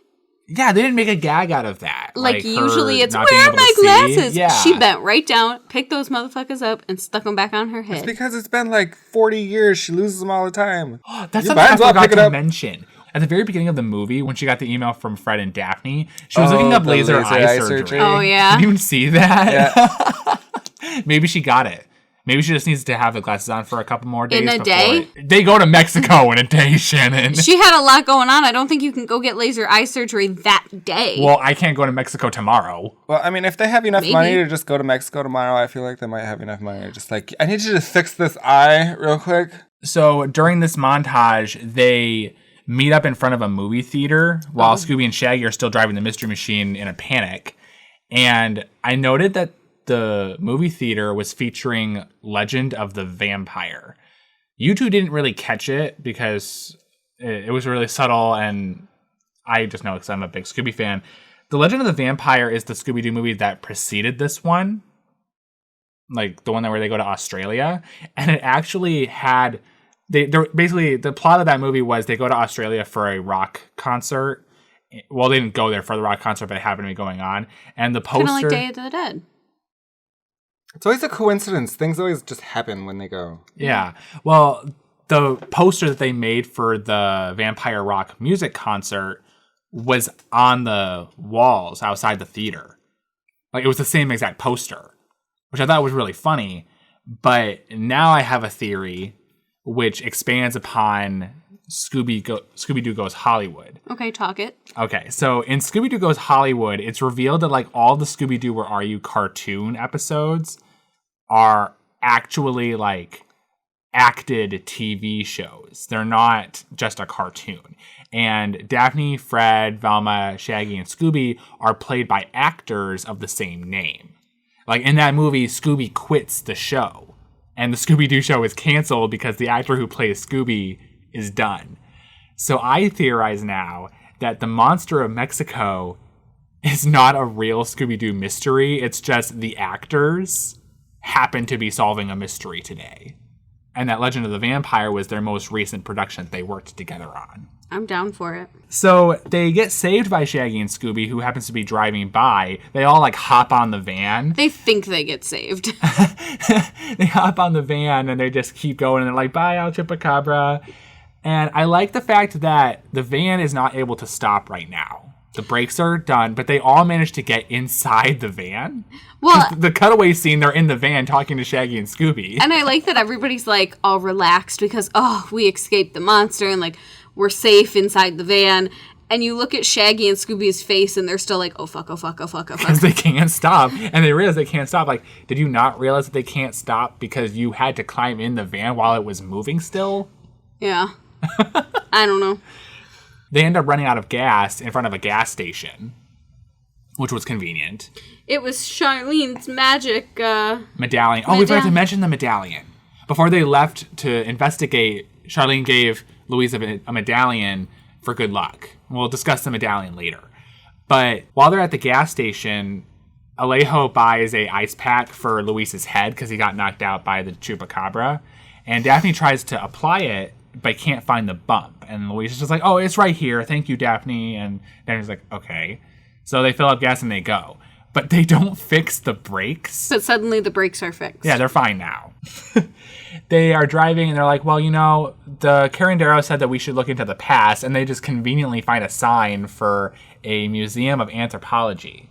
Yeah, they didn't make a gag out of that. Usually it's, not being where are able my to see. glasses? Yeah. She bent right down, picked those motherfuckers up, and stuck them back on her head. It's because it's been 40 years. She loses them all the time. That's You something might I as well forgot pick it to up. mention. At the very beginning of the movie, when she got the email from Fred and Daphne, she was looking up the laser eye surgery. Oh, yeah. Did you even see that? Yeah. Maybe she got it. Maybe she just needs to have the glasses on for a couple more days. In a day? They go to Mexico in a day, Shannon. She had a lot going on. I don't think you can go get laser eye surgery that day. Well, I can't go to Mexico tomorrow. Well, I mean, if they have enough Maybe. money to just go to Mexico tomorrow, I feel like they might have enough money to just I need you to fix this eye real quick. So during this montage, they meet up in front of a movie theater while Scooby and Shaggy are still driving the Mystery Machine in a panic. And I noted that the movie theater was featuring Legend of the Vampire. You two didn't really catch it because it was really subtle, and I just know because I'm a big Scooby fan. The Legend of the Vampire is the Scooby-Doo movie that preceded this one. The one where they go to Australia. And it actually had... They're basically, the plot of that movie was they go to Australia for a rock concert. Well, they didn't go there for the rock concert, but it happened to be going on. And the poster... Kind of like Day of the Dead. It's always a coincidence. Things always just happen when they go. Yeah. Well, the poster that they made for the Vampire Rock music concert was on the walls outside the theater. It was the same exact poster, which I thought was really funny. But now I have a theory which expands upon Scooby-Doo Goes Hollywood. Okay, talk it. Okay, so in Scooby-Doo Goes Hollywood, it's revealed that all the Scooby-Doo Where Are You cartoon episodes are actually acted TV shows. They're not just a cartoon. And Daphne, Fred, Velma, Shaggy, and Scooby are played by actors of the same name. In that movie, Scooby quits the show. And the Scooby-Doo show is canceled because the actor who plays Scooby is done. So I theorize now that the monster of Mexico is not a real Scooby-Doo mystery. It's just the actors happen to be solving a mystery today. And that Legend of the Vampire was their most recent production that they worked together on. I'm down for it. So they get saved by Shaggy and Scooby, who happens to be driving by. They all hop on the van. They think they get saved. They hop on the van and they just keep going. And they're like, bye, Al Chupacabra. And I like the fact that the van is not able to stop right now. The brakes are done, but they all managed to get inside the van. Well, the cutaway scene, they're in the van talking to Shaggy and Scooby. And I like that everybody's all relaxed because, we escaped the monster and we're safe inside the van. And you look at Shaggy and Scooby's face and they're still like, oh fuck, oh fuck, oh fuck, oh fuck. Because they can't stop. And they realize they can't stop. Did you not realize that they can't stop because you had to climb in the van while it was moving still? Yeah. I don't know. They end up running out of gas in front of a gas station, which was convenient. It was Charlene's magic medallion. Oh, we forgot to mention the medallion. Before they left to investigate, Charlene gave Louise a medallion for good luck. We'll discuss the medallion later. But while they're at the gas station, Alejo buys a ice pack for Luis's head because he got knocked out by the Chupacabra. And Daphne tries to apply it, but can't find the bump. And Luis is just like, oh, it's right here. Thank you, Daphne. And Daphne's like, okay. So they fill up gas and they go. But they don't fix the brakes. But suddenly the brakes are fixed. Yeah, they're fine now. They are driving and they're like, well, the Carindero said that we should look into the past. And they just conveniently find a sign for a museum of anthropology.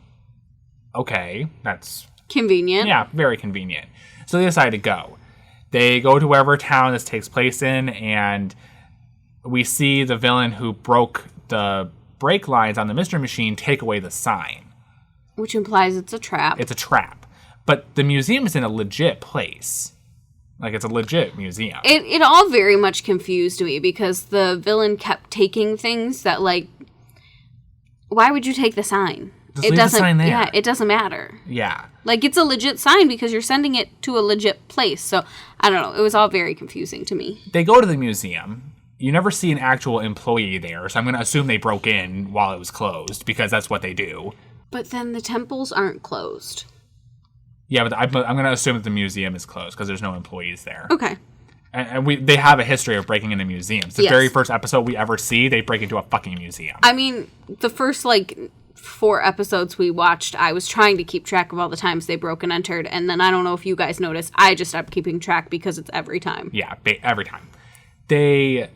Okay, that's... convenient. Yeah, very convenient. So they decide to go. They go to wherever town this takes place in, and we see the villain who broke the brake lines on the Mystery Machine take away the sign. Which implies it's a trap. It's a trap. But the museum is in a legit place. Like, it's a legit museum. It all very much confused me because the villain kept taking things that, like, why would you take the sign? Just leave the sign there. Yeah, it doesn't matter. Yeah. Like, it's a legit sign because you're sending it to a legit place. So, I don't know. It was all very confusing to me. They go to the museum. You never see an actual employee there, so I'm going to assume they broke in while it was closed because that's what they do. But then the temples aren't closed. Yeah, but I'm going to assume that the museum is closed because there's no employees there. Okay. And they have a history of breaking into museums. The very first episode we ever see, they break into a fucking museum. I mean, the first, 4 episodes we watched, I was trying to keep track of all the times they broke and entered, and then I don't know if you guys noticed, I just stopped keeping track because it's every time. Yeah, every time. They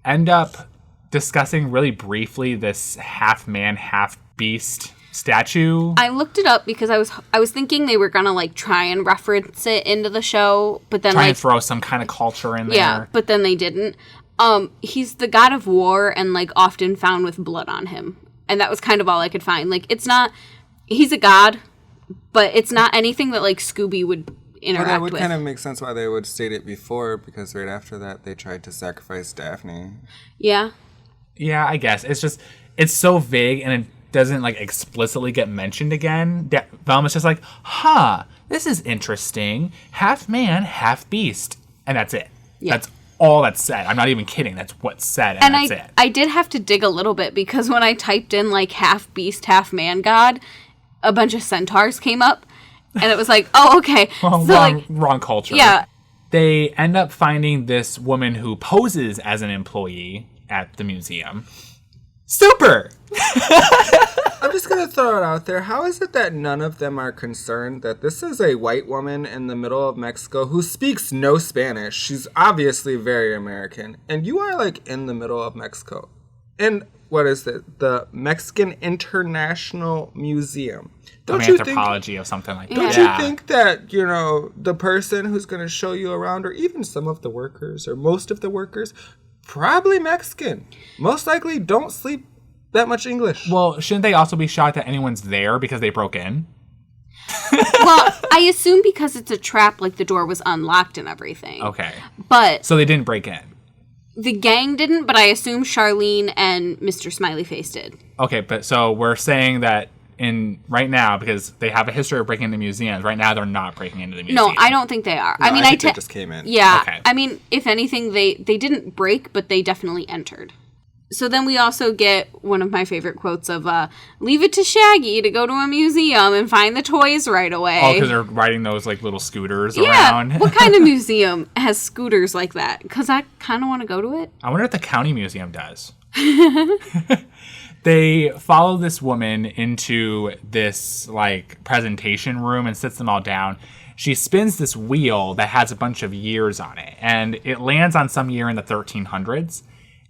end up discussing really briefly this half-man, half-beast statue. I looked it up because I was thinking they were gonna try and reference it into the show, but then trying to throw some kind of culture in there. Yeah, but then they didn't. He's the god of war and often found with blood on him, and that was kind of all I could find. It's not. He's a god, but it's not anything that Scooby would interact with. Well, that would kind of make sense why they would state it before, because right after that they tried to sacrifice Daphne. Yeah. Yeah, I guess it's so vague and it doesn't explicitly get mentioned again. Velma's just this is interesting. Half man, half beast, and that's it. Yeah. That's all that's said. I'm not even kidding. That's what's said, and that's it. I did have to dig a little bit because when I typed in half beast, half man god, a bunch of centaurs came up, and it was oh, okay. Well, so, wrong culture. Yeah. They end up finding this woman who poses as an employee at the museum. Super! I'm just going to throw it out there. How is it that none of them are concerned that this is a white woman in the middle of Mexico who speaks no Spanish? She's obviously very American. And you are in the middle of Mexico. And what is it? The Mexican International Museum. Anthropology or something like that. Don't you think that, the person who's going to show you around, or even some of the workers, or most of the workers, probably Mexican. Most likely don't sleep that much English. Well, shouldn't they also be shocked that anyone's there because they broke in? Well, I assume because it's a trap, the door was unlocked and everything. Okay. But so they didn't break in. The gang didn't, but I assume Charlene and Mr. Smiley Face did. Okay, but so we're saying that right now, because they have a history of breaking into museums, right now they're not breaking into the museum. No, I don't think they are. No, I think they just came in. Yeah. Okay. I mean, if anything, they didn't break, but they definitely entered. So then we also get one of my favorite quotes of, leave it to Shaggy to go to a museum and find the toys right away. Oh, because they're riding those, little scooters around. What kind of museum has scooters like that? Because I kind of want to go to it. I wonder if the county museum does. They follow this woman into this, presentation room and sits them all down. She spins this wheel that has a bunch of years on it, and it lands on some year in the 1300s.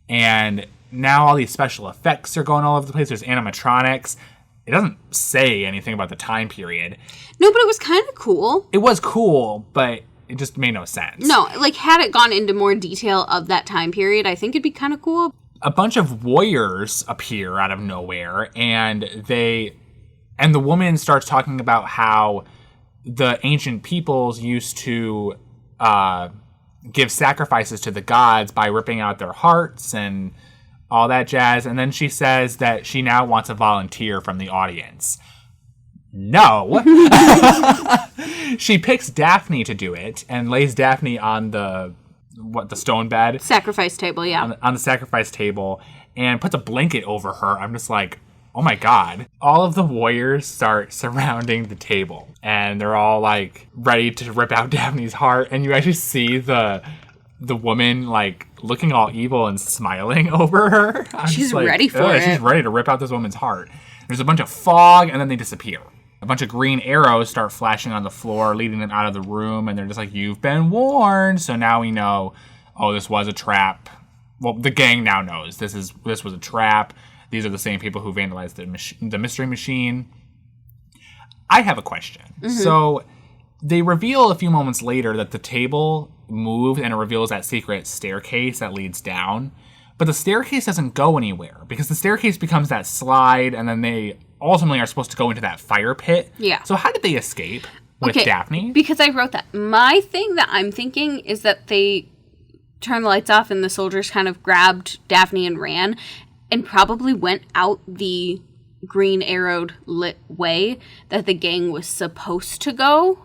And now all these special effects are going all over the place. There's animatronics. It doesn't say anything about the time period. No, but it was kind of cool. It was cool, but it just made no sense. No, had it gone into more detail of that time period, I think it'd be kind of cool. A bunch of warriors appear out of nowhere, and the woman starts talking about how the ancient peoples used to give sacrifices to the gods by ripping out their hearts and all that jazz. And then she says that she now wants a volunteer from the audience. No. She picks Daphne to do it and lays Daphne on the stone bed? Sacrifice table, yeah. On the sacrifice table, and puts a blanket over her. I'm just oh my god. All of the warriors start surrounding the table, and they're all ready to rip out Daphne's heart, and you actually see the woman looking all evil and smiling over her. She's ready for it. She's ready to rip out this woman's heart. There's a bunch of fog, and then they disappear. A bunch of green arrows start flashing on the floor, leading them out of the room, and they're just you've been warned. So now we know, this was a trap. Well, the gang now knows this was a trap. These are the same people who vandalized the mystery machine. I have a question. Mm-hmm. So they reveal a few moments later that the table moved, and it reveals that secret staircase that leads down. But the staircase doesn't go anywhere, because the staircase becomes that slide, and then they ultimately are supposed to go into that fire pit. Yeah. So how did they escape? with Daphne. Because I wrote that. My thing that I'm thinking is that they turned the lights off and the soldiers kind of grabbed Daphne and ran and probably went out the green arrowed lit way that the gang was supposed to go.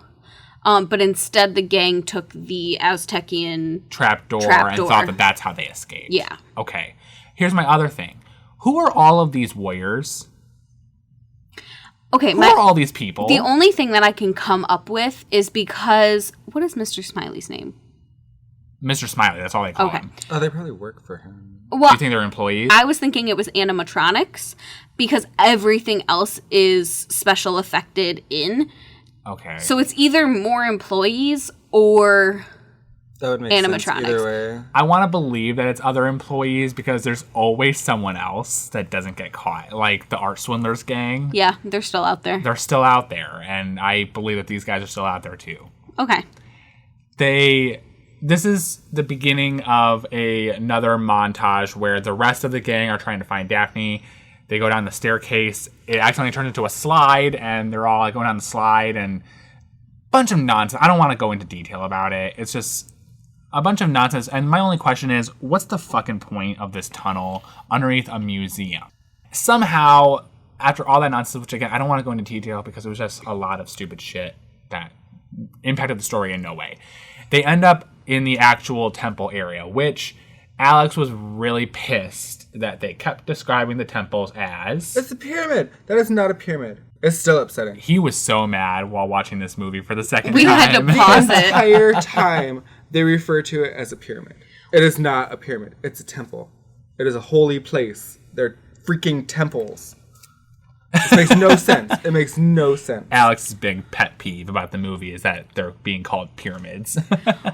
But instead the gang took the Aztecian trapdoor and thought that that's how they escaped. Yeah. Okay. Here's my other thing. Who are all of these warriors? Okay, Who are all these people? The only thing that I can come up with is because... What is Mr. Smiley's name? Mr. Smiley, that's all they call him. Oh, they probably work for him. Well, Do you think they're employees? I was thinking it was animatronics because everything else is special effected in. Okay. So it's either more employees or That would make animatronics. sense either way. I want to believe that it's other employees because there's always someone else that doesn't get caught. Like the Art Swindlers gang. Yeah, they're still out there. They're still out there. And I believe that these guys are still out there too. Okay. This is the beginning of another montage where the rest of the gang are trying to find Daphne. They go down the staircase. It accidentally turns into a slide, and they're all like going down the slide, and a bunch of nonsense. I don't want to go into detail about it. It's just a bunch of nonsense. And my only question is, what's the fucking point of this tunnel underneath a museum? Somehow, after all that nonsense, which again, I don't want to go into detail because it was just a lot of stupid shit that impacted the story in no way. They end up in the actual temple area, which Alex was really pissed that they kept describing the temples as... It's a pyramid. That is not a pyramid. It's still upsetting. He was so mad while watching this movie for the second We time. had to pause The it. entire time, they refer to it as a pyramid. It is not a pyramid. It's a temple. It is a holy place. They're freaking temples. This makes no sense. It makes no sense. Alex's big pet peeve about the movie is that they're being called pyramids.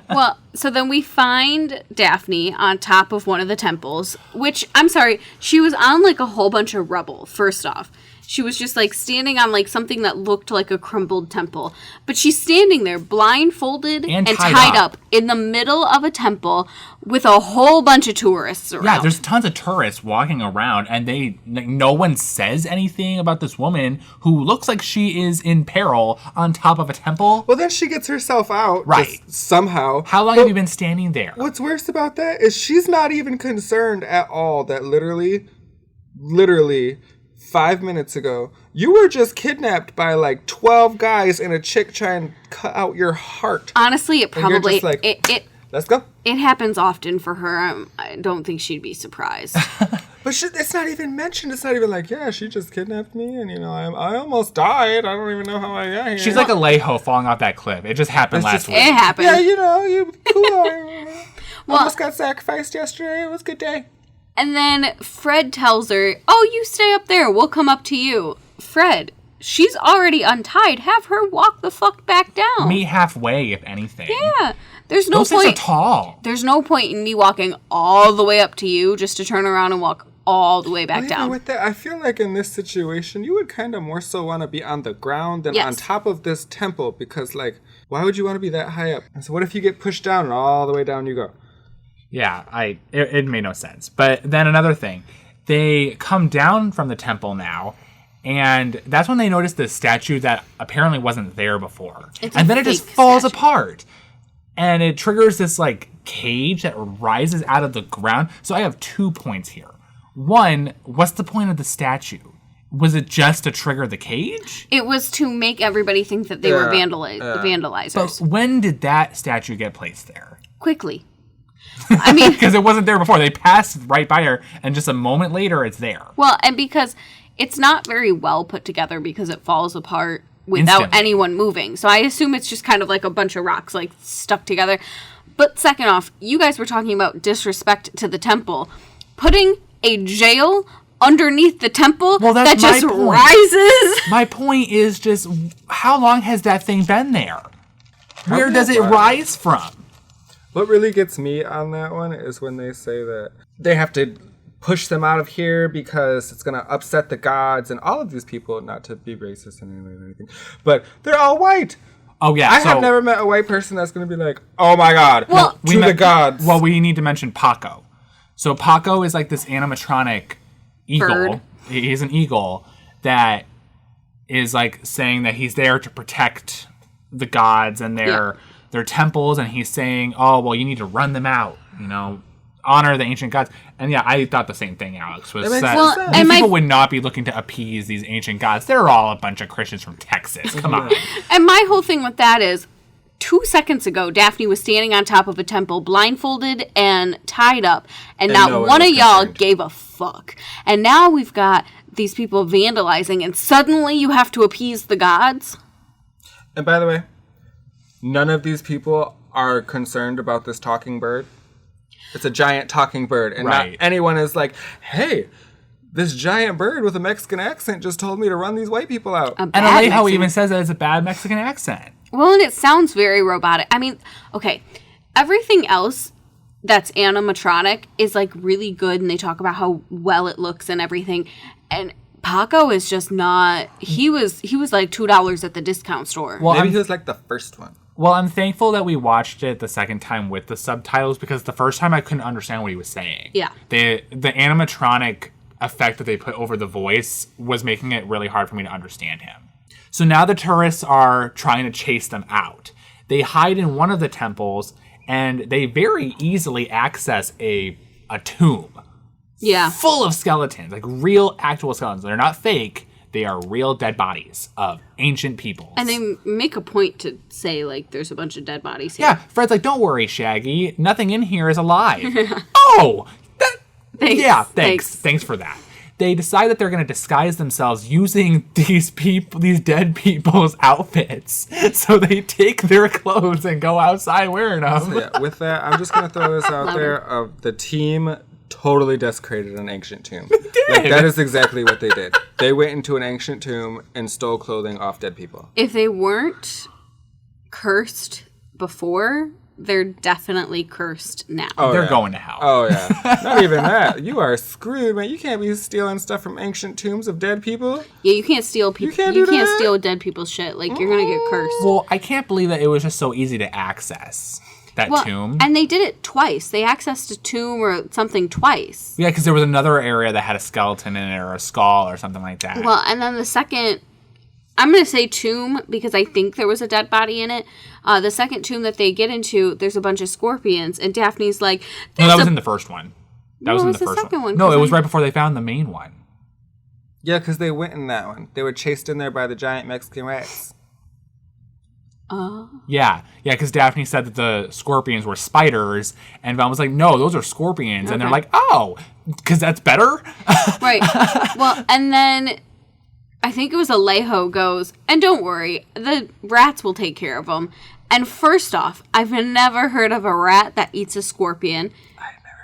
Well, so then we find Daphne on top of one of the temples, which, I'm sorry, she was on like a whole bunch of rubble, first off. She was just like standing on like something that looked like a crumbled temple. But she's standing there blindfolded and tied up in the middle of a temple with a whole bunch of tourists around. Yeah, there's tons of tourists walking around, and no one says anything about this woman who looks like she is in peril on top of a temple. Well, then she gets herself out. Right. Somehow. How long have you been standing there? What's worse about that is she's not even concerned at all that literally 5 minutes ago, you were just kidnapped by like 12 guys and a chick trying to cut out your heart. Honestly, it And you're probably... just like, it let's go. It happens often for her. I don't think she'd be surprised. But it's not even mentioned. It's not even like, yeah, she just kidnapped me and, I almost died. I don't even know how I got here. She's like a Alejo falling off that cliff. It just happened last week. It happened. Yeah, you cool. Almost got sacrificed yesterday. It was a good day. And then Fred tells her, oh, you stay up there. We'll come up to you. Fred, she's already untied. Have her walk the fuck back down. Meet halfway, if anything. Yeah. There's no Those point. things are tall. There's no point in me walking all the way up to you just to turn around and walk all the way back Even down. with that, I feel like in this situation, you would kind of more so want to be on the ground than on top of this temple because, like, why would you want to be that high up? And so what if you get pushed down and all the way down you go? Yeah, it made no sense. But then another thing, they come down from the temple now, and that's when they notice the statue that apparently wasn't there before. And then it just falls apart. And it triggers this, like, cage that rises out of the ground. So I have 2 points here. One, what's the point of the statue? Was it just to trigger the cage? It was to make everybody think that they were vandalizers. But when did that statue get placed there? Quickly. I mean... Because it wasn't there before. They passed right by her, and just a moment later, it's there. Well, and because it's not very well put together because it falls apart without Instantly. anyone moving. So I assume it's just kind of like a bunch of rocks, like, stuck together. But second off, you guys were talking about disrespect to the temple. Putting a jail underneath the temple that just rises. My point is just, how long has that thing been there? Where does it rise from? What really gets me on that one is when they say that they have to push them out of here because it's going to upset the gods and all of these people, not to be racist in any way or anything, but they're all white. Oh, yeah. I have never met a white person that's going to be like, oh my God, the gods. Well, we need to mention Paco. So Paco is like this animatronic eagle. Bird. He's an eagle that is like saying that he's there to protect the gods and their temples, and he's saying, oh, well, you need to run them out, honor the ancient gods. And yeah, I thought the same thing, Alex, was that these people would not be looking to appease these ancient gods. They're all a bunch of Christians from Texas. Come on. And my whole thing with that is, 2 seconds ago, Daphne was standing on top of a temple, blindfolded and tied up, and not one of y'all gave a fuck. And now we've got these people vandalizing, and suddenly you have to appease the gods? And by the way, none of these people are concerned about this talking bird. It's a giant talking bird, and not anyone is like, hey, this giant bird with a Mexican accent just told me to run these white people out. And I like how he even says that it's a bad Mexican accent. Well, and it sounds very robotic. I mean, okay, everything else that's animatronic is, like, really good, and they talk about how well it looks and everything. And Paco is just not... He was like, $2 at the discount store. Well, maybe he was, like, the first one. Well, I'm thankful that we watched it the second time with the subtitles, because the first time I couldn't understand what he was saying. Yeah. The animatronic effect that they put over the voice was making it really hard for me to understand him. So now the tourists are trying to chase them out. They hide in one of the temples, and they very easily access a tomb. Yeah. Full of skeletons, like real actual skeletons. They're not fake. They are real dead bodies of ancient peoples. And they make a point to say, like, there's a bunch of dead bodies here. Yeah, Fred's like, don't worry, Shaggy. Nothing in here is alive. Oh! Thanks. Yeah, thanks. Thanks for that. They decide that they're going to disguise themselves using these dead people's outfits. So they take their clothes and go outside wearing them. So yeah, with that, I'm just going to throw this out there. Of the team totally desecrated an ancient tomb. They did. Like, that is exactly what they did. They went into an ancient tomb and stole clothing off dead people. If they weren't cursed before, they're definitely cursed now. Oh, they're going to hell. Oh, yeah. Not even that. You are screwed, man. You can't be stealing stuff from ancient tombs of dead people. Yeah, you can't steal people. You can't steal dead people's shit. Like, you're going to get cursed. Well, I can't believe that it was just so easy to access that tomb. And they did it twice. They accessed a tomb or something twice. Yeah, because there was another area that had a skeleton in it or a skull or something like that. Well, and then the second... I'm going to say tomb because I think there was a dead body in it. The second tomb that they get into, there's a bunch of scorpions. And Daphne's like... No, that was in the first one. That was in the first one. No, it was right before they found the main one. Yeah, because they went in that one. They were chased in there by the giant Mexican rats. Yeah, because Daphne said that the scorpions were spiders, and Val was like, no, those are scorpions. Okay. And they're like, oh, because that's better? Right. Well, and then... I think it was Alejo goes, and don't worry, the rats will take care of them. And first off, I've never heard of a rat that eats a scorpion.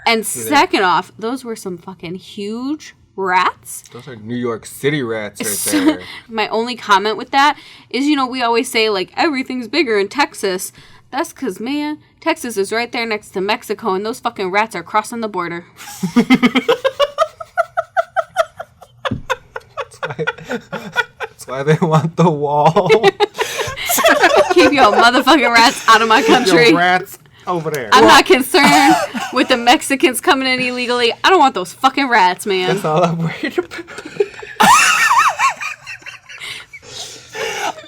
And second off, those were some fucking huge rats. Those are New York City rats right there. My only comment with that is, we always say, like, everything's bigger in Texas. That's because, man, Texas is right there next to Mexico, and those fucking rats are crossing the border. That's why they want the wall. Keep your motherfucking rats out of my country. Your rats over there. I'm not concerned with the Mexicans coming in illegally. I don't want those fucking rats, man. That's all I'm worried about.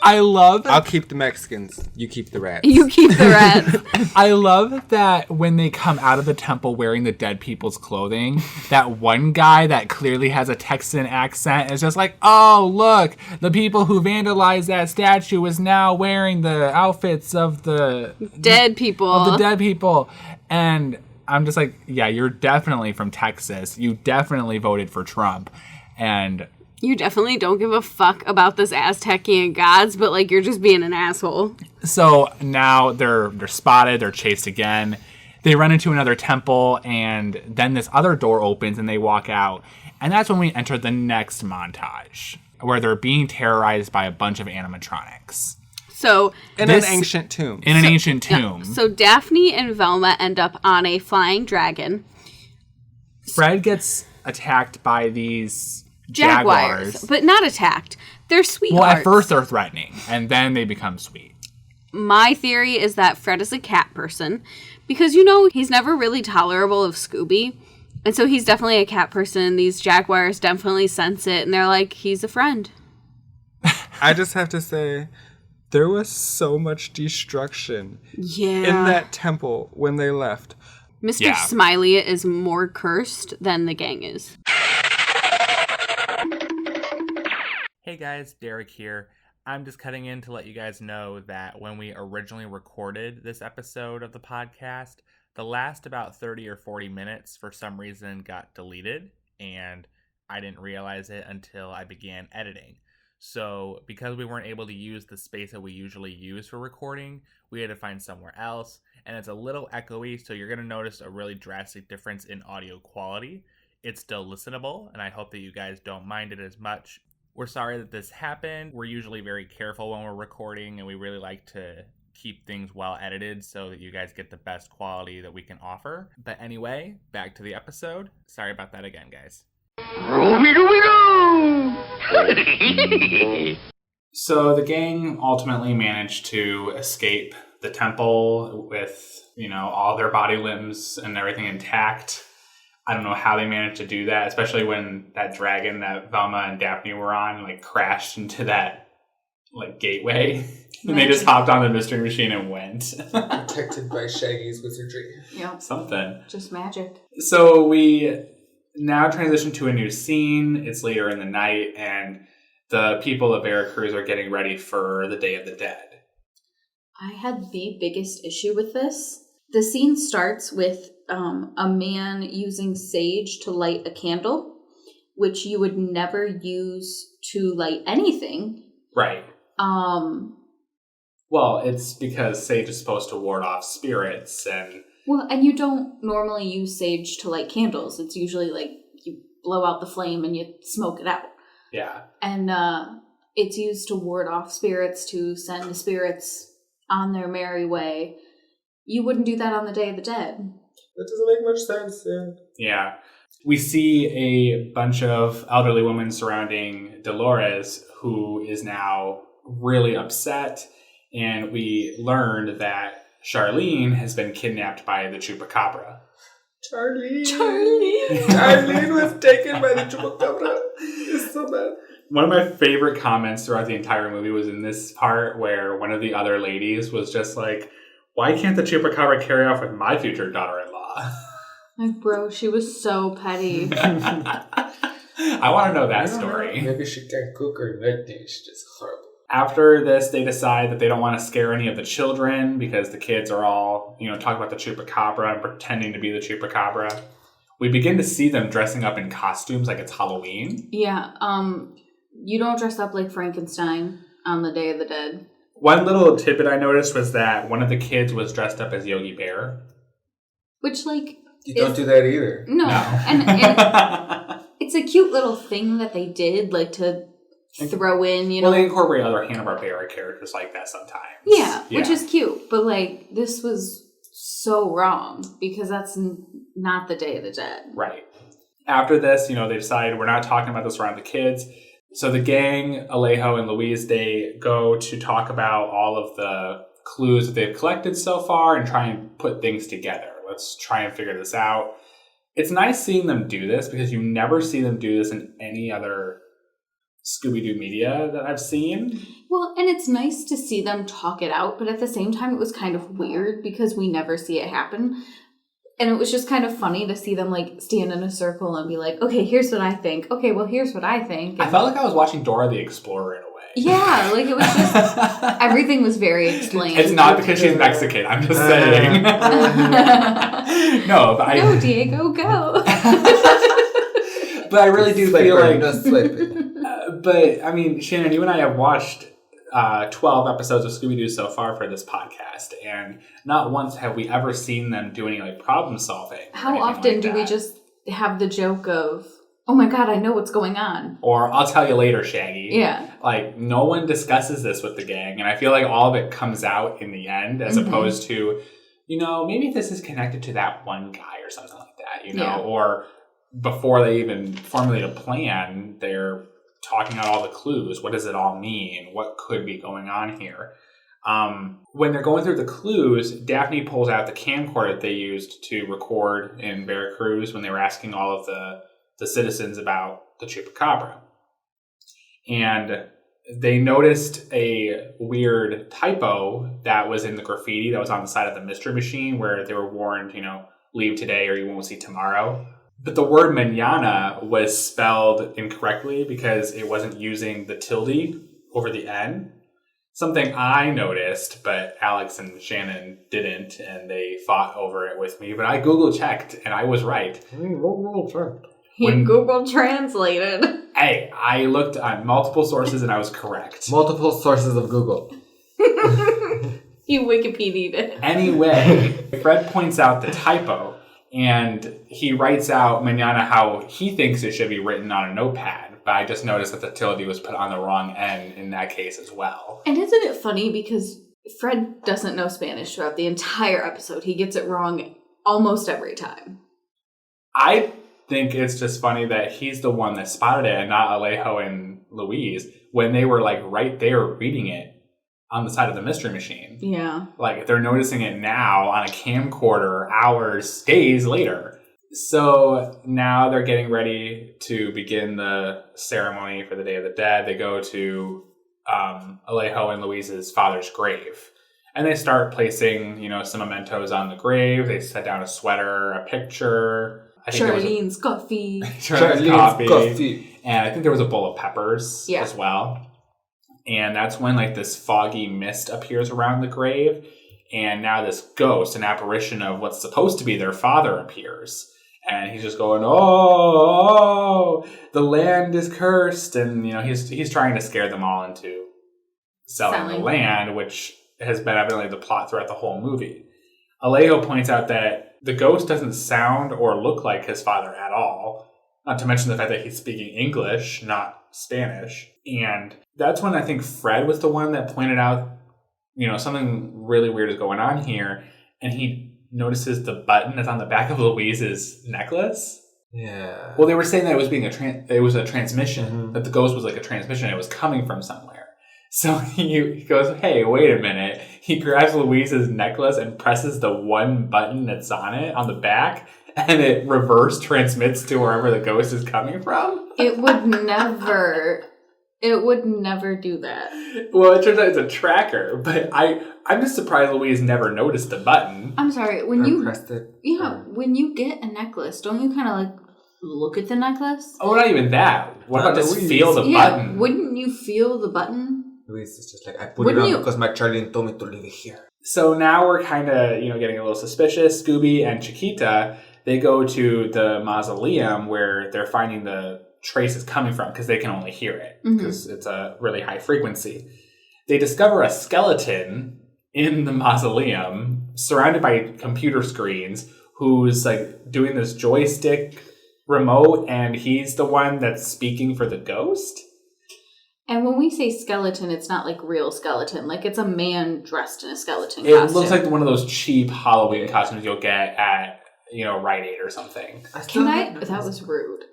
I love... I'll keep the Mexicans. You keep the rats. You keep the rats. I love that when they come out of the temple wearing the dead people's clothing, that one guy that clearly has a Texan accent is just like, oh, look, the people who vandalized that statue is now wearing the outfits of the... dead people. Of the dead people. And I'm just like, yeah, you're definitely from Texas. You definitely voted for Trump. And... you definitely don't give a fuck about this Aztecian gods, but, like, you're just being an asshole. So now they're spotted, they're chased again. They run into another temple, and then this other door opens, and they walk out. And that's when we enter the next montage, where they're being terrorized by a bunch of animatronics. So in an ancient tomb. Yeah, so Daphne and Velma end up on a flying dragon. Fred gets attacked by these... jaguars, but not attacked. They're sweethearts. Well, at first they're threatening, and then they become sweet. My theory is that Fred is a cat person, because, he's never really tolerable of Scooby, and so he's definitely a cat person. These jaguars definitely sense it, and they're like, he's a friend. I just have to say, There was so much destruction Yeah. in that temple when they left. Mr. Smiley is more cursed than the gang is. Hey guys, Derek here. I'm just cutting in to let you guys know that when we originally recorded this episode of the podcast, the last about 30 or 40 minutes for some reason got deleted, and I didn't realize it until I began editing. So because we weren't able to use the space that we usually use for recording, we had to find somewhere else, and it's a little echoey, so you're going to notice a really drastic difference in audio quality. It's still listenable, and I hope that you guys don't mind it as much. We're sorry that this happened. We're usually very careful when we're recording, and we really like to keep things well edited so that you guys get the best quality that we can offer. But anyway, back to the episode. Sorry about that again, guys. So the gang ultimately managed to escape the temple with, all their body limbs and everything intact. I don't know how they managed to do that, especially when that dragon that Velma and Daphne were on, crashed into that, gateway. And they just hopped on the mystery machine and went. Protected by Shaggy's wizardry. Yep. Something. Just magic. So we now transition to a new scene. It's later in the night, and the people of Veracruz are getting ready for the Day of the Dead. I had the biggest issue with this. The scene starts with a man using sage to light a candle, which you would never use to light anything. Right. Well, it's because sage is supposed to ward off spirits and... Well, and you don't normally use sage to light candles. It's usually you blow out the flame and you smoke it out. Yeah. And it's used to ward off spirits, to send the spirits on their merry way. You wouldn't do that on the Day of the Dead. That doesn't make much sense, yeah. Yeah. We see a bunch of elderly women surrounding Dolores, who is now really upset, and we learned that Charlene has been kidnapped by the Chupacabra. Charlene was taken by the Chupacabra. It's so bad. One of my favorite comments throughout the entire movie was in this part where one of the other ladies was just like, why can't the Chupacabra carry off with my future daughter-in-law? Bro, she was so petty. I want to know that story. Maybe she can't cook or nothing. She's just horrible. After this, they decide that they don't want to scare any of the children because the kids are all, talking about the Chupacabra and pretending to be the Chupacabra. We begin to see them dressing up in costumes like it's Halloween. Yeah, you don't dress up like Frankenstein on the Day of the Dead. One little tidbit I noticed was that one of the kids was dressed up as Yogi Bear. Which, You don't do that either. No. And it's a cute little thing that they did, to throw in, Well, they incorporate other Hanna-Barbera characters like that sometimes. Yeah, which is cute. But, this was so wrong because that's not the Day of the Dead. Right. After this, they decide we're not talking about this around the kids. So the gang, Alejo and Luis, they go to talk about all of the clues that they've collected so far and try and put things together. Let's try and figure this out. It's nice seeing them do this because you never see them do this in any other Scooby-Doo media that I've seen. Well, and it's nice to see them talk it out, but at the same time, it was kind of weird because we never see it happen. And it was just kind of funny to see them, stand in a circle and be like, okay, here's what I think. Okay, well, here's what I think. And I felt like I was watching Dora the Explorer in a way. Yeah, it was just, everything was very explained. It's not because she's Mexican, I'm just saying. No, but No, Diego, go. But I really do feel like... No but, Shannon, you and I have watched 12 episodes of Scooby-Doo so far for this podcast, and not once have we ever seen them do any problem solving. How often do we just have the joke of, oh my god, I know what's going on? Or, I'll tell you later, Shaggy. Yeah. No one discusses this with the gang, and I feel like all of it comes out in the end, as opposed to, maybe this is connected to that one guy or something like that, or before they even formulate a plan, they're talking out all the clues. What does it all mean? What could be going on here? When they're going through the clues, Daphne pulls out the camcorder that they used to record in Veracruz when they were asking all of the citizens about the Chupacabra. And they noticed a weird typo that was in the graffiti that was on the side of the mystery machine where they were warned, leave today or you won't see tomorrow. But the word mañana was spelled incorrectly because it wasn't using the tilde over the N. Something I noticed, but Alex and Shannon didn't, and they fought over it with me. But I Google checked, and I was right. Google checked. Google translated. Hey, I looked at multiple sources, and I was correct. Multiple sources of Google. You Wikipedia'd it. Anyway, Fred points out the typo, and he writes out mañana how he thinks it should be written on a notepad. But I just noticed that the tilde was put on the wrong N in that case as well. And isn't it funny because Fred doesn't know Spanish throughout the entire episode. He gets it wrong almost every time. I think it's just funny that he's the one that spotted it and not Alejo and Louise when they were like right there reading it on the side of the mystery machine. Yeah. Like they're noticing it now on a camcorder hours, days later. So now they're getting ready to begin the ceremony for the Day of the Dead. They go to Alejo and Louise's father's grave. And they start placing, some mementos on the grave. They set down a sweater, a picture. Charlene's coffee. Charlene's coffee. And I think there was a bowl of peppers as well. And that's when this foggy mist appears around the grave. And now this ghost, an apparition of what's supposed to be their father, appears. And he's just going, oh, the land is cursed. And, he's trying to scare them all into selling the land, which has been evidently the plot throughout the whole movie. Alejo points out that the ghost doesn't sound or look like his father at all. Not to mention the fact that he's speaking English, not Spanish. And that's when I think Fred was the one that pointed out, something really weird is going on here. And he notices the button that's on the back of Louise's necklace. Yeah. Well, they were saying that it was it was a transmission, that the ghost was like a transmission and it was coming from somewhere. So he goes, hey, wait a minute. He grabs Louise's necklace and presses the one button that's on it on the back, and it reverse transmits to wherever the ghost is coming from. It would never do that. Well, it turns out it's a tracker, but I'm just surprised Louise never noticed the button. I'm sorry, when you pressed it. Yeah, when you get a necklace, don't you kind of look at the necklace? Oh, not even that. What about just feel the button? Wouldn't you feel the button? Louise is just I put it on because my Charlene told me to leave it here. So now we're kind of, getting a little suspicious. Scooby and Chiquita, they go to the mausoleum where they're finding the traces coming from because they can only hear it because it's a really high frequency. They discover a skeleton in the mausoleum surrounded by computer screens who's doing this joystick remote, and he's the one that's speaking for the ghost. And when we say skeleton, it's not real skeleton. It's a man dressed in a skeleton costume. It looks like one of those cheap Halloween costumes you'll get at, Rite Aid or something. That was rude.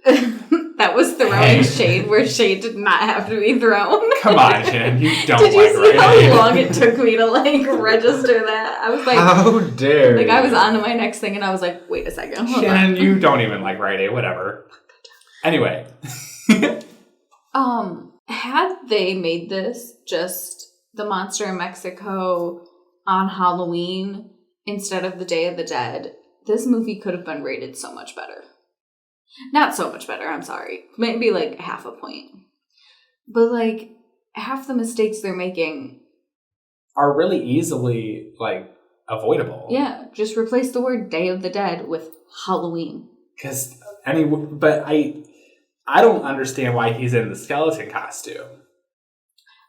That was throwing shade where shade did not have to be thrown. Come on, Jen. You don't Did you see Rite Aid. how long it took me to register that? I was how dare you? I was on to my next thing and I was like, wait a second, hold Shannon, on. you don't even like Rite Aid, whatever. Anyway. Had they made this just the monster in Mexico on Halloween instead of the Day of the Dead, this movie could have been rated so much better. Not so much better, I'm sorry. Maybe half a point. But half the mistakes they're making are really easily avoidable. Yeah, just replace the word Day of the Dead with Halloween. But I don't understand why he's in the skeleton costume.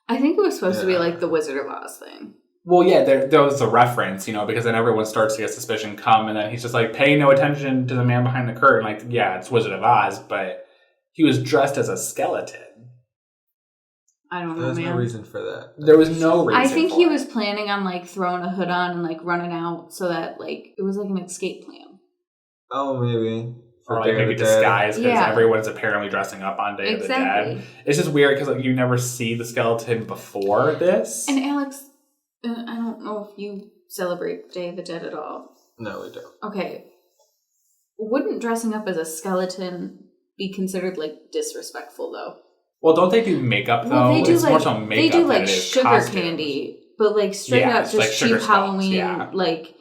I think it was supposed to be the Wizard of Oz thing. Well, yeah, there was a reference, because then everyone starts to get suspicion come, and then he's just pay no attention to the man behind the curtain. Yeah, it's Wizard of Oz, but he was dressed as a skeleton. I don't know, There's man. no reason for that. There was no reason. I think he was planning on throwing a hood on and running out so that it was an escape plan. Oh, maybe. Or maybe disguise because everyone's apparently dressing up on Day of the Dead. It's just weird because you never see the skeleton before this. And Alex, I don't know if you celebrate Day of the Dead at all. No, we don't. Okay. Wouldn't dressing up as a skeleton be considered disrespectful though? Well, don't they do makeup, though? Well, they do it's more so makeup they do than like it is sugar costumes. candy, but like straight up it's just like sugar cheap skulls, Halloween, yeah. like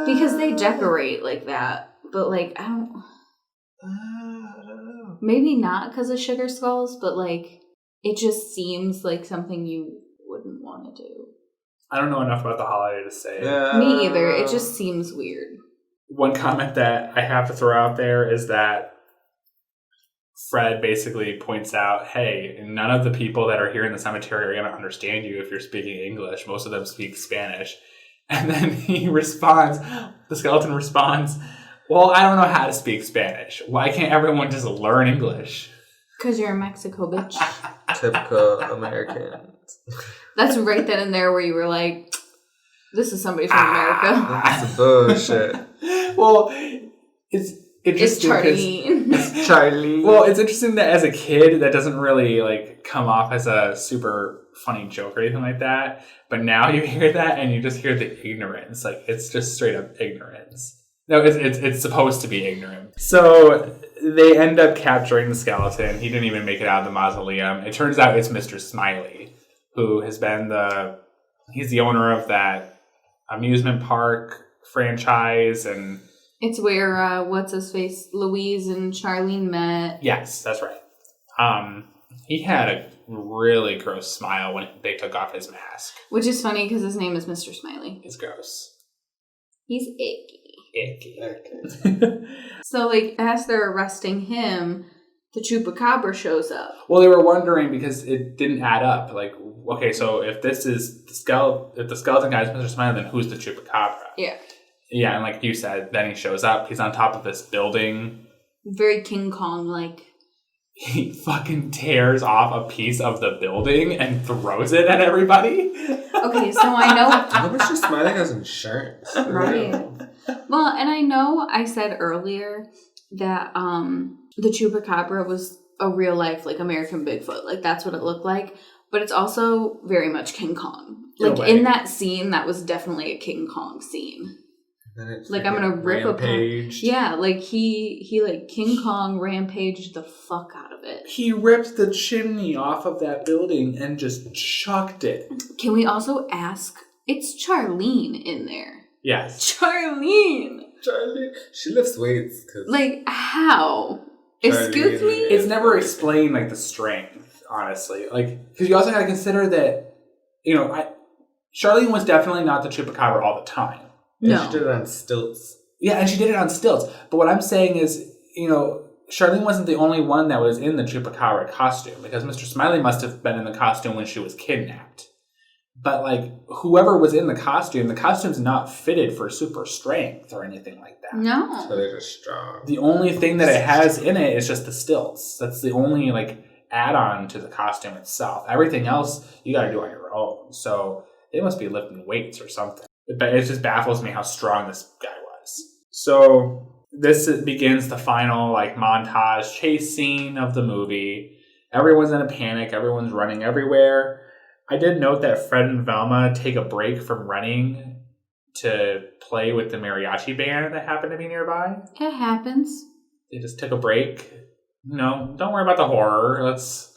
because they decorate like that. But like I don't know. Maybe not because of sugar skulls, but like it just seems like something you wouldn't want to do. I don't know enough about the holiday to say. Me either. It just seems weird. One comment that I have to throw out there is that Fred basically points out, hey, none of the people that are here in the cemetery are going to understand you if you're speaking English. Most of them speak Spanish. And then the skeleton responds, well, I don't know how to speak Spanish. Why can't everyone just learn English? Because you're in Mexico, bitch. Typical Americans. That's right then and there where you were like, this is somebody from America. That's bullshit. Well, it's interesting. It's Charlie. Well, it's interesting that as a kid, that doesn't really like come off as a super funny joke or anything like that. But now you hear that and you just hear the ignorance. Like it's just straight up ignorance. No, it's supposed to be ignorant. So they end up capturing the skeleton. He didn't even make it out of the mausoleum. It turns out it's Mr. Smiley, who has been he's the owner of that amusement park franchise, and it's where what's his face, Louise and Charlene met. Yes, that's right. He had a really gross smile when they took off his mask. Which is funny because his name is Mr. Smiley. It's gross. He's icky. Icky. So, like, as they're arresting him, the Chupacabra shows up. Well, they were wondering because it didn't add up. Like, okay, so if this is the skeleton guy is Mr. Smiley, then who's the Chupacabra? Yeah. Yeah, and like you said, then he shows up. He's on top of this building. Very King Kong-like. He fucking tears off a piece of the building and throws it at everybody. Okay, so I know... I hope Mr. Smiley has insurance. Right. Well, and I know I said earlier that the Chupacabra was a real life, like, American Bigfoot. Like, that's what it looked like. But it's also very much King Kong. Like, in that scene, that was definitely a King Kong scene. Like, I'm gonna rip rampaged. Yeah, like, he like, King Kong rampaged the fuck out of it. He ripped the chimney off of that building and just chucked it. Can we also ask, it's Charlene in there. Yes. Charlene! She lifts weights. Like, how? Excuse me? It's never explained, like, the strength, honestly. Like, because you also got to consider that, you know, Charlene was definitely not the Chupacabra all the time. No. And she did it on stilts. Yeah, and she did it on stilts. But what I'm saying is, you know, Charlene wasn't the only one that was in the Chupacabra costume, because Mr. Smiley must have been in the costume when she was kidnapped. But, like, whoever was in the costume's not fitted for super strength or anything like that. No. So they're just strong. The only thing that it has in it is just the stilts. That's the only, like, add-on to the costume itself. Everything else, you gotta do on your own. So they must be lifting weights or something. But it just baffles me how strong this guy was. So this begins the final, like, montage chase scene of the movie. Everyone's in a panic. Everyone's running everywhere. I did note that Fred and Velma take a break from running to play with the mariachi band that happened to be nearby. It happens. They just took a break. No, don't worry about the horror. Let's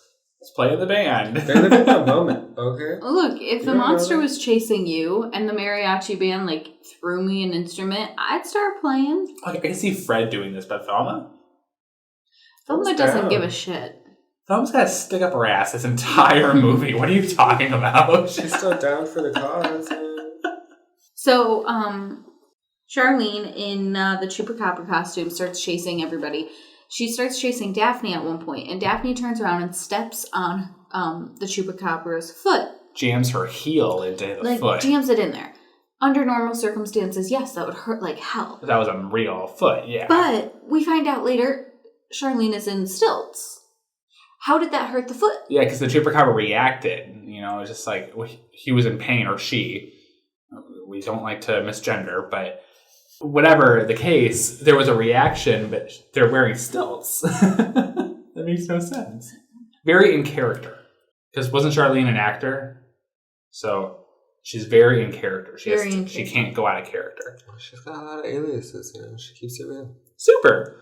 play in the band. They're living in the moment, okay? Look, if the monster was chasing you and the mariachi band, like, threw me an instrument, I'd start playing. Okay, I can see Fred doing this, but Velma? Velma doesn't give a shit. Velma's got to stick up her ass this entire movie. What are you talking about? She's still down for the cause. So, Charlene in the Chupacabra costume starts chasing everybody. She starts chasing Daphne at one point, and Daphne turns around and steps on the Chupacabra's foot. Jams her heel into the foot. Jams it in there. Under normal circumstances, yes, that would hurt like hell. That was a real foot, yeah. But we find out later, Charlene is in stilts. How did that hurt the foot? Yeah, because the Chupacabra reacted. You know, it was just like, he was in pain, or she. We don't like to misgender, but whatever the case, there was a reaction, but they're wearing stilts. That makes no sense. Very in character. Because wasn't Charlene an actor? So she's very in character. She can't go out of character. She's got a lot of aliases, you know. She keeps it real. Super.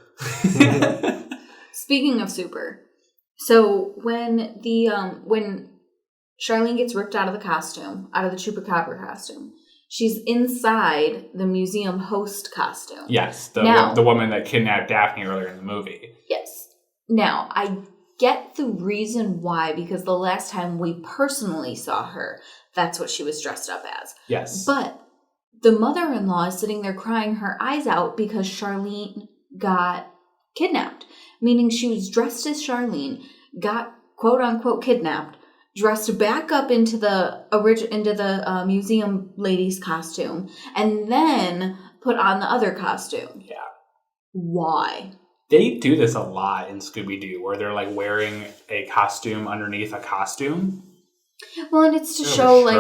Speaking of super, So when when Charlene gets ripped out of the costume, out of the Chupacabra costume, she's inside the museum host costume. Yes, the woman that kidnapped Daphne earlier in the movie. Yes. Now, I get the reason why, because the last time we personally saw her, that's what she was dressed up as. Yes. But the mother-in-law is sitting there crying her eyes out because Charlene got kidnapped. Meaning she was dressed as Charlene, got quote-unquote kidnapped, dressed back up into the museum lady's costume, and then put on the other costume. Yeah. Why? They do this a lot in Scooby-Doo, where they're like wearing a costume underneath a costume. Well, and it's to show like,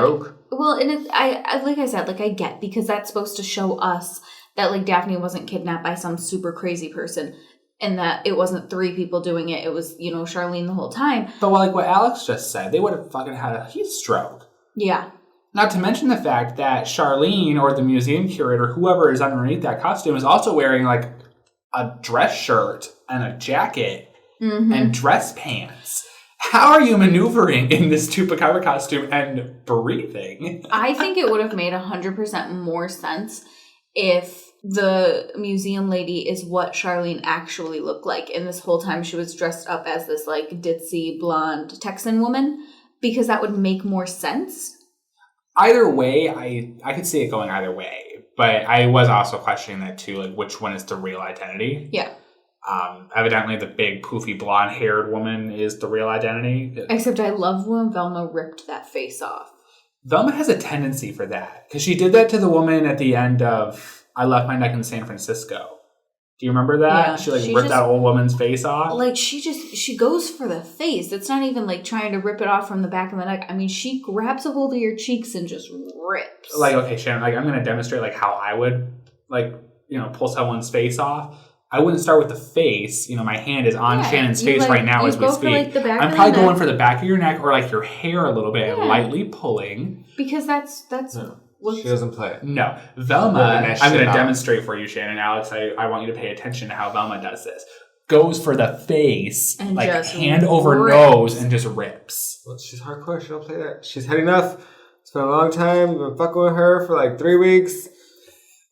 well, and it, I like I said, like I get, because that's supposed to show us that like Daphne wasn't kidnapped by some super crazy person, and that it wasn't 3 people doing it. It was, you know, Charlene the whole time. But like what Alex just said, they would have fucking had a heat stroke. Yeah. Not to mention the fact that Charlene or the museum curator, whoever is underneath that costume, is also wearing like a dress shirt and a jacket and dress pants. How are you maneuvering in this Chupacabra costume and breathing? I think it would have made 100% more sense if the museum lady is what Charlene actually looked like, and this whole time she was dressed up as this like ditzy blonde Texan woman, because that would make more sense. Either way, I could see it going either way, but I was also questioning that too, like which one is the real identity. Yeah. Evidently the big poofy blonde haired woman is the real identity. Except I love when Velma ripped that face off. Velma has a tendency for that, because she did that to the woman at the end of I Left My Neck in San Francisco. Do you remember that? Yeah, she ripped that old woman's face off? Like, she goes for the face. It's not even, like, trying to rip it off from the back of the neck. I mean, she grabs a hold of your cheeks and just rips. Like, okay, Shannon, like, I'm going to demonstrate, like, how I would, like, you know, pull someone's face off. I wouldn't start with the face. You know, my hand is on Shannon's face right now as we speak. Like, the back I'm probably going for the back of your neck or, like, your hair a little bit and lightly pulling. Because that's she doesn't play it. No. Velma, I'm going to demonstrate for you, Shannon. Alex, I want you to pay attention to how Velma does this. Goes for the face, and like hand over nose, and just rips. Well, she's hardcore. She don't play that. She's had enough. It's been a long time. We've been fucking with her for like 3 weeks.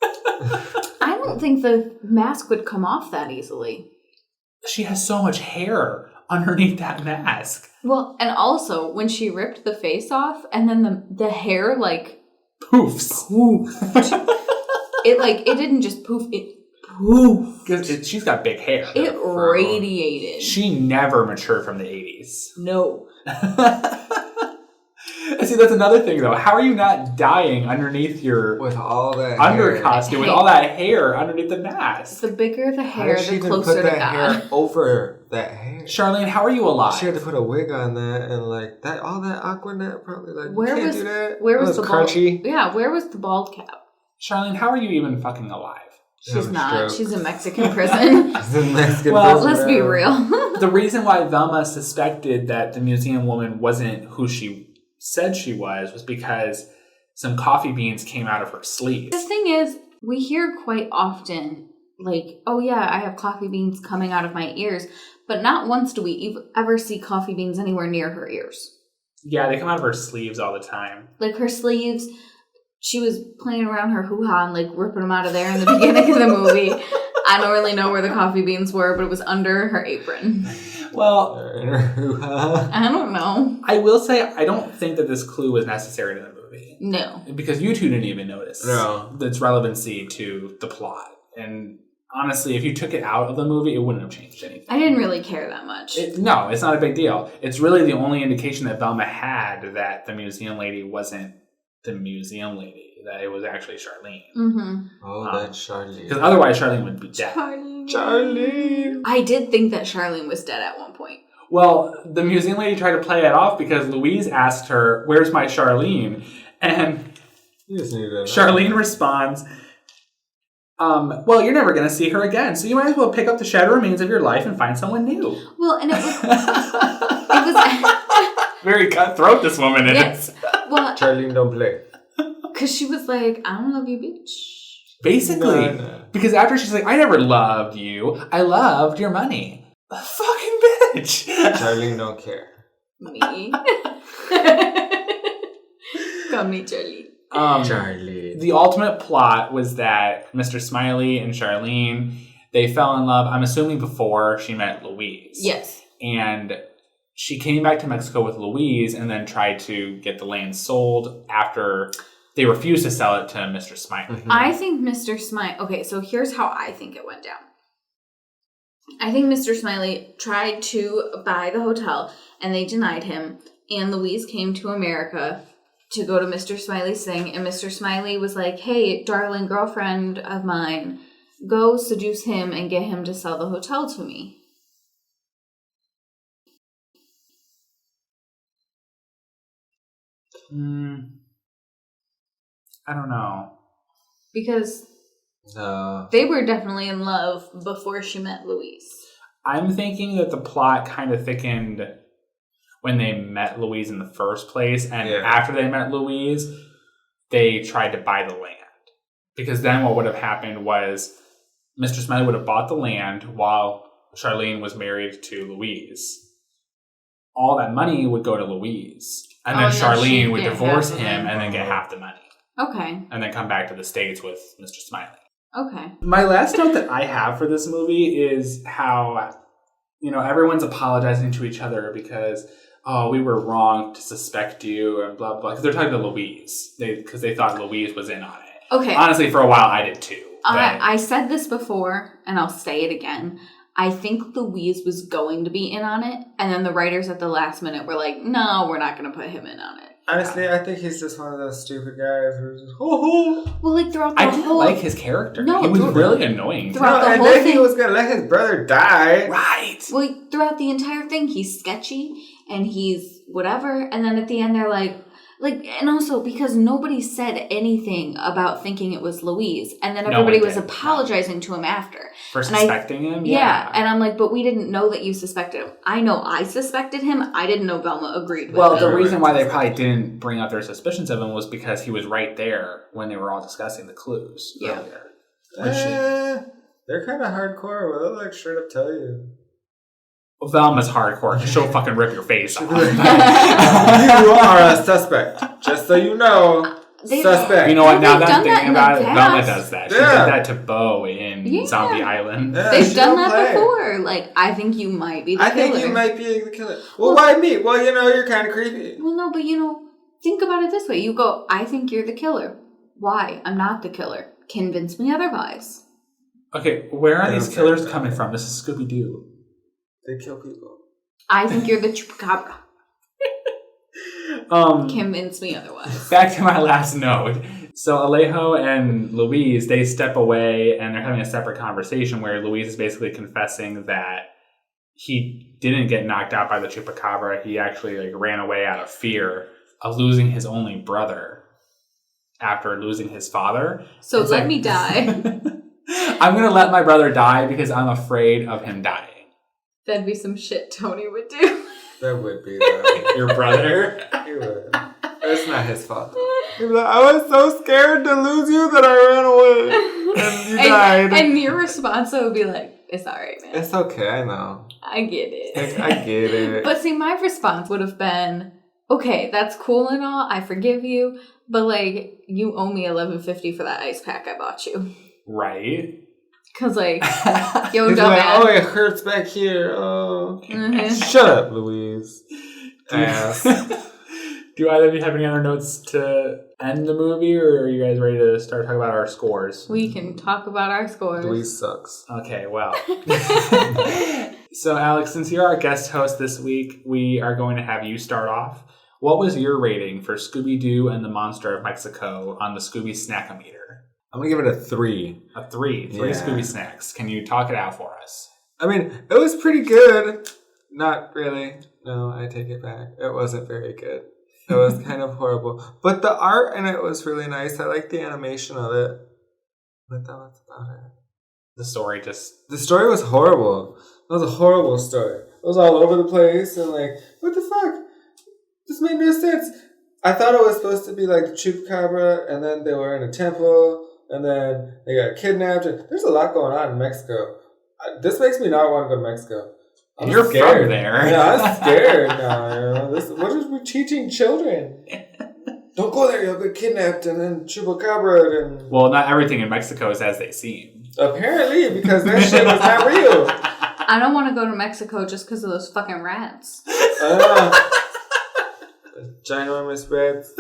I don't think the mask would come off that easily. She has so much hair underneath that mask. Well, and also, when she ripped the face off, and then the hair, like... Poofs. It didn't just poof, it poofed. Because she's got big hair. It radiated. She never matured from the 80s. No. See, that's another thing, though. How are you not dying underneath your with all that under costume, with all that hair underneath the mask? The bigger the hair, the closer to God. Hair over that hair. Charlene, how are you alive? She had to put a wig on that, and like that, all that Aquanet probably like. Where you can't was do that. where was the crunchy? Bald, yeah, where was the bald cap? Charlene, how are you even fucking alive? She's not. She's in Mexican prison. She's in Mexican prison. Well, let's be real. The reason why Velma suspected that the museum woman wasn't who she said she was because some coffee beans came out of her sleeves. The thing is, we hear quite often, like, oh yeah, I have coffee beans coming out of my ears, but not once do we ever see coffee beans anywhere near her ears. Yeah, they come out of her sleeves all the time. Like her sleeves, she was playing around her hoo-ha and like ripping them out of there in the beginning of the movie. I don't really know where the coffee beans were, but it was under her apron. Well, I don't know. I will say, I don't think that this clue was necessary to the movie. No. Because you two didn't even notice its relevancy to the plot. And honestly, if you took it out of the movie, it wouldn't have changed anything. I didn't really care that much. No, it's not a big deal. It's really the only indication that Velma had that the museum lady wasn't the museum lady. That it was actually Charlene. Mm-hmm. Oh, that's Charlene. Because otherwise Charlene would be dead. Charlene! I did think that Charlene was dead at one point. Well, the museum lady tried to play it off because Louise asked her, "Where's my Charlene?" And Charlene responds, well, you're never going to see her again, so you might as well pick up the shattered remains of your life and find someone new. Well, and it was very cutthroat, this woman is. Yes. Well, Charlene don't play. Because she was like, I don't love you, bitch. Basically. No. Because after she's like, I never loved you. I loved your money. Fucking bitch. Charlene don't care. Me. Call me Charlie. Charlie. The ultimate plot was that Mr. Smiley and Charlene, they fell in love, I'm assuming before she met Louise. Yes. And she came back to Mexico with Louise and then tried to get the land sold after they refused to sell it to Mr. Smiley. Mm-hmm. I think Mr. Smiley... Okay, so here's how I think it went down. I think Mr. Smiley tried to buy the hotel and they denied him. And Louise came to America to go to Mr. Smiley's thing. And Mr. Smiley was like, hey, darling girlfriend of mine, go seduce him and get him to sell the hotel to me. I don't know. Because they were definitely in love before she met Louise. I'm thinking that the plot kind of thickened when they met Louise in the first place. And after they met Louise, they tried to buy the land. Because then what would have happened was Mr. Smiley would have bought the land while Charlene was married to Louise. All that money would go to Louise. And then Charlene would divorce him and then get half the money. Okay. And then come back to the States with Mr. Smiley. Okay. My last note that I have for this movie is how, everyone's apologizing to each other because, we were wrong to suspect you and blah, blah. Because they're talking to Louise. Because they thought Louise was in on it. Okay. Honestly, for a while, I did too. I said this before, and I'll say it again. I think Louise was going to be in on it, and then the writers at the last minute were like, no, we're not going to put him in on it. Honestly, I think he's just one of those stupid guys who's just, ho. Well, like, throughout the I didn't like his character. No, he was really annoying. And then he was going to let his brother die. Right. Well, throughout the entire thing, he's sketchy, and he's whatever, and then at the end, they're like, and also because nobody said anything about thinking it was Louise, and then everybody was apologizing to him after. For suspecting him? Yeah, and I'm like, but we didn't know that you suspected him. I know I suspected him. I didn't know Velma agreed with Well, him. the reason why they probably didn't bring up their suspicions of him was because he was right there when they were all discussing the clues earlier. They're kind of hardcore, but they'll straight up tell you. Well, Velma's hardcore because she'll fucking rip your face off. You are a suspect. Just so you know. Suspect. You know what? Now that I'm thinking about it, past. Velma does that. She did that to Bo in Zombie Island. Yeah, they've done that before. Like, I think you might be the killer. I think you might be the killer. Well, why me? Well, you're kind of creepy. Well, no, but think about it this way. You go, I think you're the killer. Why? I'm not the killer. Convince me otherwise. Okay, where are these killers coming from? This is Scooby-Doo. They kill people. I think you're the Chupacabra. Convince me otherwise. Back to my last note. So Alejo and Louise, they step away and they're having a separate conversation where Louise is basically confessing that he didn't get knocked out by the Chupacabra. He actually ran away out of fear of losing his only brother after losing his father. So let me die. I'm going to let my brother die because I'm afraid of him dying. That'd be some shit Tony would do. That would be though. Your brother? He would. It's not his fault. He'd be like, I was so scared to lose you that I ran away. And you died. And your response would be like, it's alright, man. It's okay, I know. I get it. I get it. But see, my response would have been, okay, that's cool and all. I forgive you. But you owe me $11.50 for that ice pack I bought you. Right. Because, yo, He's dumbass. like, it hurts back here. Oh. Mm-hmm. Shut up, Louise. Ass. Do either of you have any other notes to end the movie, or are you guys ready to start talking about our scores? We can talk about our scores. Louise sucks. Okay, well. So, Alex, since you're our guest host this week, we are going to have you start off. What was your rating for Scooby-Doo and the Monster of Mexico on the Scooby Snackometer? I'm going to give it a 3. A 3. 3 Scooby Snacks. Can you talk it out for us? I mean, it was pretty good. Not really. No, I take it back. It wasn't very good. It was kind of horrible. But the art in it was really nice. I liked the animation of it. But that was about it. The story was horrible. It was a horrible story. It was all over the place and what the fuck? This made no sense. I thought it was supposed to be like Chupacabra, and then they were in a temple, and then they got kidnapped. There's a lot going on in Mexico. This makes me not want to go to Mexico. You're scared. from there. Yeah, I'm scared now. What are we teaching children? Don't go there, you'll get kidnapped and then Chupacabra and... Well, not everything in Mexico is as they seem. Apparently, because that shit was not real. I don't want to go to Mexico just because of those fucking rats. Ginormous rats.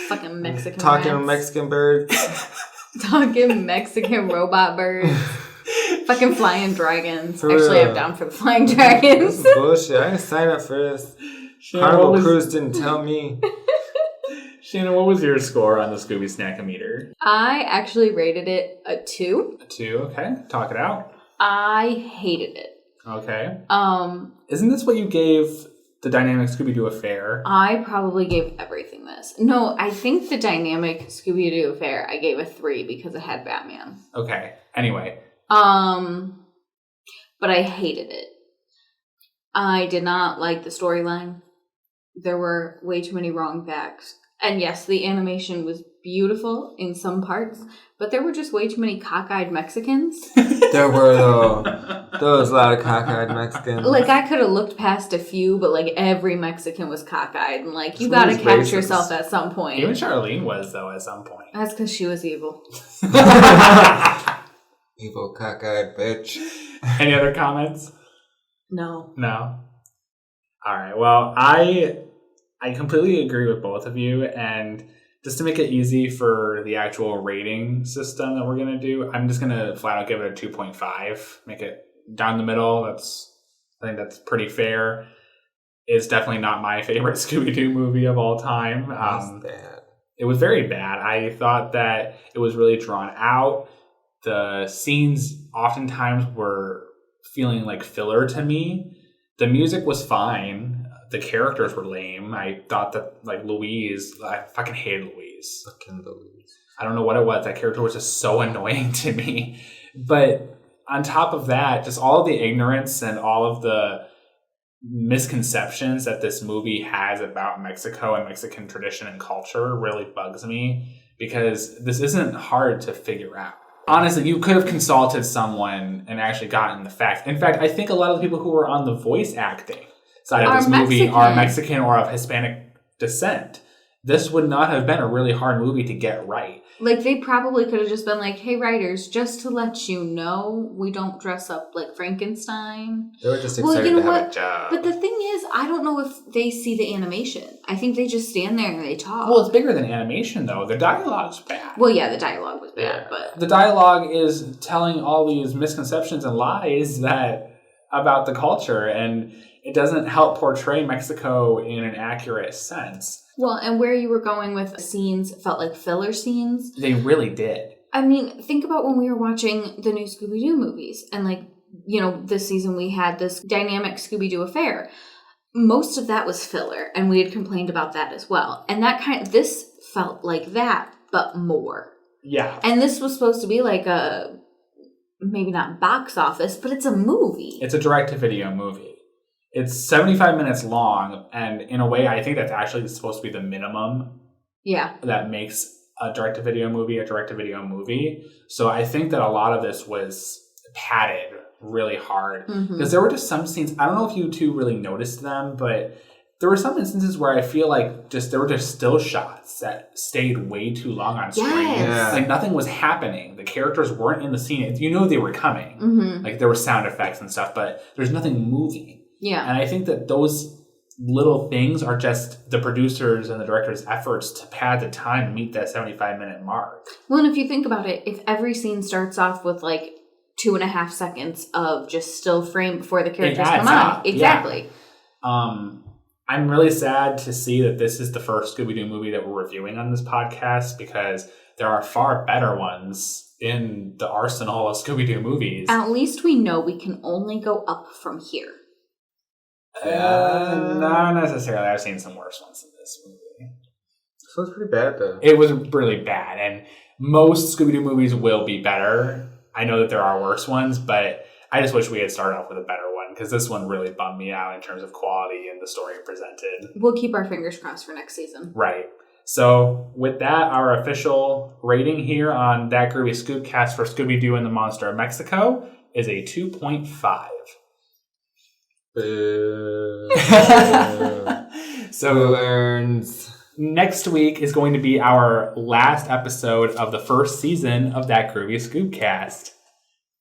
Fucking Mexican Talking rats. Mexican birds. Talking Mexican robot birds. Fucking flying dragons. For Actually, real. I'm down for the flying dragons. This is bullshit. I didn't sign up for this. Carnival Cruise didn't tell me. Shannon, what was your score on the Scooby Snackometer? I actually rated it a 2. A 2, okay. Talk it out. I hated it. Okay. Isn't this what you gave the Dynamic Scooby-Doo Affair? I probably gave everything this. No, I think the Dynamic Scooby-Doo Affair, I gave a 3 because it had Batman. Okay. Anyway. But I hated it. I did not like the storyline. There were way too many wrong facts. And yes, the animation was beautiful in some parts, but there were just way too many cockeyed Mexicans. There were, though. There was a lot of cockeyed Mexicans. Like, I could have looked past a few, but, like, every Mexican was cockeyed. And, like, you gotta catch racist. yourself at some point. Even Charlene was, though, at some point. That's because she was evil. Evil cockeyed bitch. Any other comments? No. No? Alright, well, I completely agree with both of you, and just to make it easy for the actual rating system that we're going to do, I'm just going to flat out give it a 2.5, make it down the middle. I think that's pretty fair. It's definitely not my favorite Scooby-Doo movie of all time. Bad. It was very bad. I thought that it was really drawn out. The scenes oftentimes were feeling like filler to me. The music was fine. The characters were lame. I thought that, like, Louise, I fucking hated Louise. Fucking Louise. I don't know what it was. That character was just so annoying to me. But on top of that, just all of the ignorance and all of the misconceptions that this movie has about Mexico and Mexican tradition and culture really bugs me, because this isn't hard to figure out. Honestly, you could have consulted someone and actually gotten the facts. In fact, I think a lot of the people who were on the voice acting side of this movie are Mexican or of Hispanic descent. This would not have been a really hard movie to get right. Like, they probably could have just been like, hey, writers, just to let you know, we don't dress up like Frankenstein. They were just excited to have a job. But the thing is, I don't know if they see the animation. I think they just stand there and they talk. Well, it's bigger than animation, though. The dialogue's bad. Well, yeah, the dialogue was bad, but... The dialogue is telling all these misconceptions and lies about the culture, and it doesn't help portray Mexico in an accurate sense. Well, and where you were going with scenes felt like filler scenes. They really did. I mean, think about when we were watching the new Scooby-Doo movies. And, like, you know, this season we had this dynamic Scooby-Doo affair. Most of that was filler, and we had complained about that as well. And this felt like that, but more. Yeah. And this was supposed to be like a, maybe not box office, but it's a movie. It's a direct-to-video movie. It's 75 minutes long, and in a way, I think that's actually supposed to be the minimum that makes a direct-to-video movie a direct-to-video movie. So I think that a lot of this was padded really hard. Because there were just some scenes, I don't know if you two really noticed them, but there were some instances where I feel like there were just still shots that stayed way too long on screen. Yes. Like, nothing was happening. The characters weren't in the scene. You know they were coming. Like, there were sound effects and stuff, but there's nothing moving. Yeah. And I think that those little things are just the producers and the director's efforts to pad the time to meet that 75-minute mark. Well, and if you think about it, if every scene starts off with like 2.5 seconds of just still frame before the characters come on. Exactly. Yeah. I'm really sad to see that this is the first Scooby-Doo movie that we're reviewing on this podcast, because there are far better ones in the arsenal of Scooby-Doo movies. At least we know we can only go up from here. Not necessarily. I've seen some worse ones in this movie. So it's pretty bad, though. It was really bad, and most Scooby-Doo movies will be better. I know that there are worse ones, but I just wish we had started off with a better one, because this one really bummed me out in terms of quality and the story presented. We'll keep our fingers crossed for next season. Right. So with that, our official rating here on That Groovy Scoobcast for Scooby-Doo and the Monster of Mexico is a 2.5. Boo. So Who earns? next week is going to be our last episode of the first season of that Groovy Scoobcast.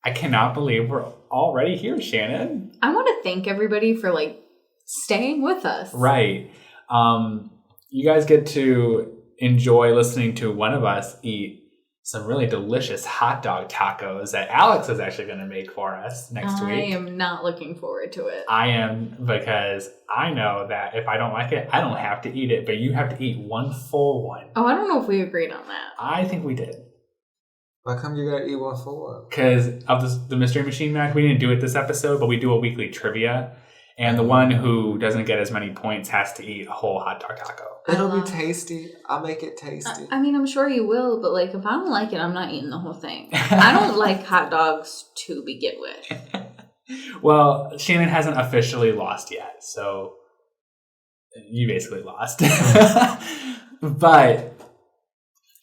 I cannot believe we're already here, Shannon. I want to thank everybody for staying with us. Right. You guys get to enjoy listening to one of us eat some really delicious hot dog tacos that Alex is actually going to make for us next week. I am not looking forward to it. I am, because I know that if I don't like it, I don't have to eat it, but you have to eat one full one. Oh, I don't know if we agreed on that. I think we did. Why come you gotta eat one full one? Because of the Mystery Machine Mac, we didn't do it this episode, but we do a weekly trivia. And the one who doesn't get as many points has to eat a whole hot dog taco. It'll be tasty. I'll make it tasty. I mean, I'm sure you will, but if I don't like it, I'm not eating the whole thing. I don't like hot dogs to begin with. Well, Shannon hasn't officially lost yet, so you basically lost. But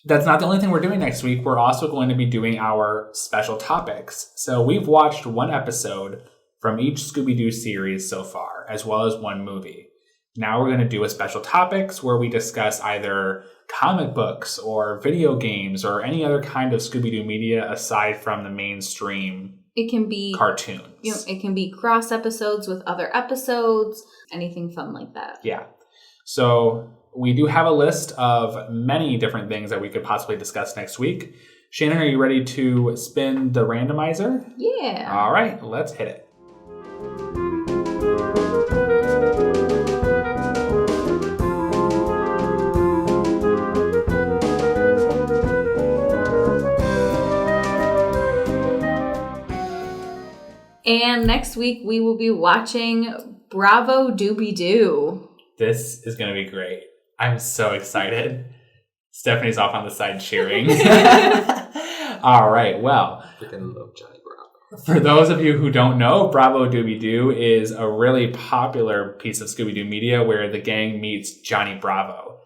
that's not the only thing we're doing next week. We're also going to be doing our special topics. So we've watched one episode from each Scooby-Doo series so far, as well as one movie. Now we're going to do a special topics where we discuss either comic books or video games or any other kind of Scooby-Doo media aside from the mainstream It can be cartoons. It can be cross episodes with other episodes, anything fun like that. Yeah. So we do have a list of many different things that we could possibly discuss next week. Shannon, are you ready to spin the randomizer? Yeah. All right, let's hit it. And next week we will be watching Bravo Doobie-Doo. This is going to be great. I'm so excited. Stephanie's off on the side cheering. All right, well. Freaking love Johnny Bravo. For those of you who don't know, Bravo Doobie-Doo is a really popular piece of Scooby-Doo media where the gang meets Johnny Bravo.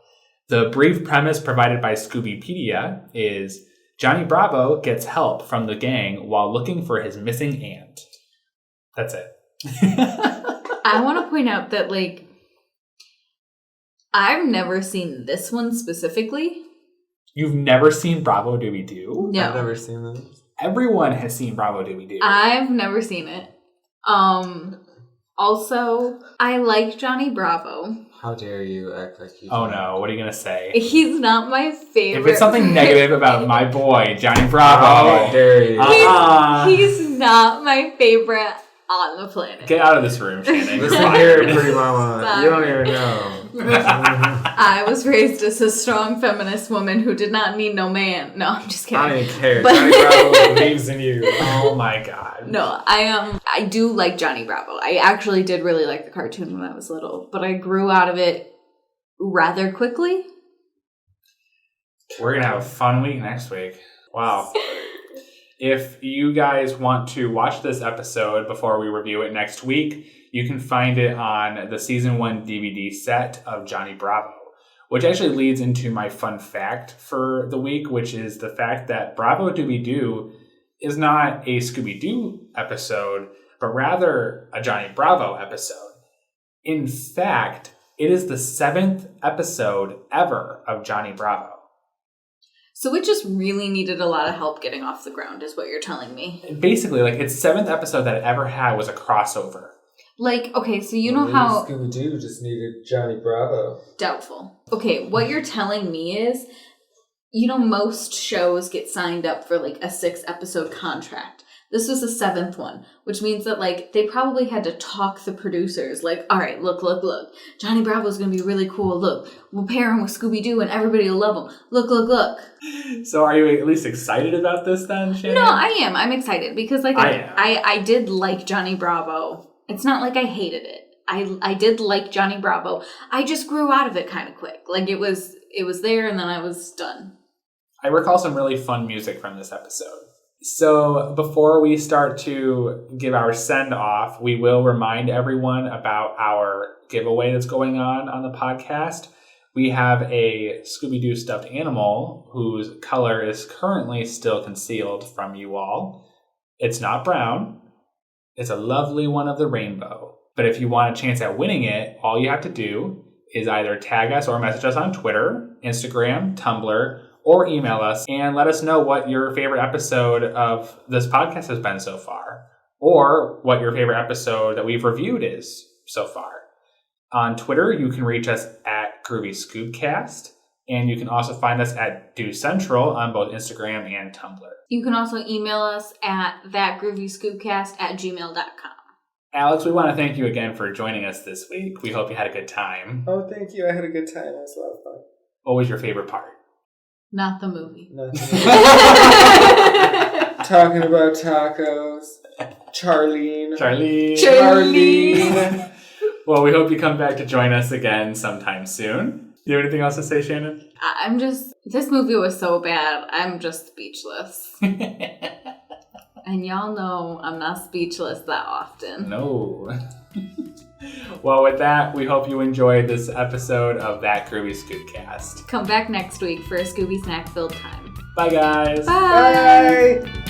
The brief premise provided by Scoobypedia is Johnny Bravo gets help from the gang while looking for his missing aunt. That's it. I want to point out that, I've never seen this one specifically. You've never seen Bravo Doobie-Doo? No. I've never seen this. Everyone has seen Bravo Doobie-Doo. I've never seen it. Also, I like Johnny Bravo. How dare you act like you Oh don't. no, what are you going to say? He's not my favorite. If it's something negative about my boy, Johnny Bravo, How dare you. He's not my favorite on the planet. get out of this room, Shannon. You're Listen here, fired. pretty mama. You don't even know. I was raised as a strong feminist woman who did not need no man. No, I'm just kidding. I don't even care. But- Johnny Bravo believes in you. Oh my god. No, I do like Johnny Bravo. I actually did really like the cartoon when I was little, but I grew out of it rather quickly. We're going to have a fun week next week. Wow. If you guys want to watch this episode before we review it next week, you can find it on the Season 1 DVD set of Johnny Bravo, which actually leads into my fun fact for the week, which is the fact that Bravo Doobie-Doo is not a Scooby-Doo episode, but rather a Johnny Bravo episode. In fact, it is the 7th episode ever of Johnny Bravo. So it just really needed a lot of help getting off the ground, is what you're telling me. Basically, its 7th episode that it ever had was a crossover. Okay, so you know how... Scooby-Doo just needed Johnny Bravo. Doubtful. Okay, what you're telling me is, most shows get signed up for a 6-episode contract. This was the 7th one, which means that they probably had to talk the producers all right, look, Johnny Bravo's gonna be really cool. Look, we'll pair him with Scooby-Doo and everybody will love him. Look. So are you at least excited about this then, Shannon? No, I am. I'm excited because I am. I did like Johnny Bravo. It's not like I hated it. I did like Johnny Bravo. I just grew out of it kind of quick. It was there and then I was done. I recall some really fun music from this episode. So before we start to give our send-off, we will remind everyone about our giveaway that's going on the podcast. We have a Scooby-Doo stuffed animal whose color is currently still concealed from you all. It's not brown. It's a lovely one of the rainbow. But if you want a chance at winning it, all you have to do is either tag us or message us on Twitter, Instagram, Tumblr, or email us and let us know what your favorite episode of this podcast has been so far, or what your favorite episode that we've reviewed is so far. On Twitter, you can reach us at Groovy Scoobcast, and you can also find us at Do Central on both Instagram and Tumblr. You can also email us at thatgroovyscoobcast@gmail.com. Alex, we want to thank you again for joining us this week. We hope you had a good time. Oh, thank you. I had a good time. It was a lot of fun. What was your favorite part? Not the movie. Talking about tacos. Charlene. Well, we hope you come back to join us again sometime soon. Do you have anything else to say, Shannon? This movie was so bad, I'm just speechless. And y'all know I'm not speechless that often. No. Well, with that, we hope you enjoyed this episode of That Groovy Scoobcast. Come back next week for a Scooby snack filled time. Bye, guys. Bye. Bye.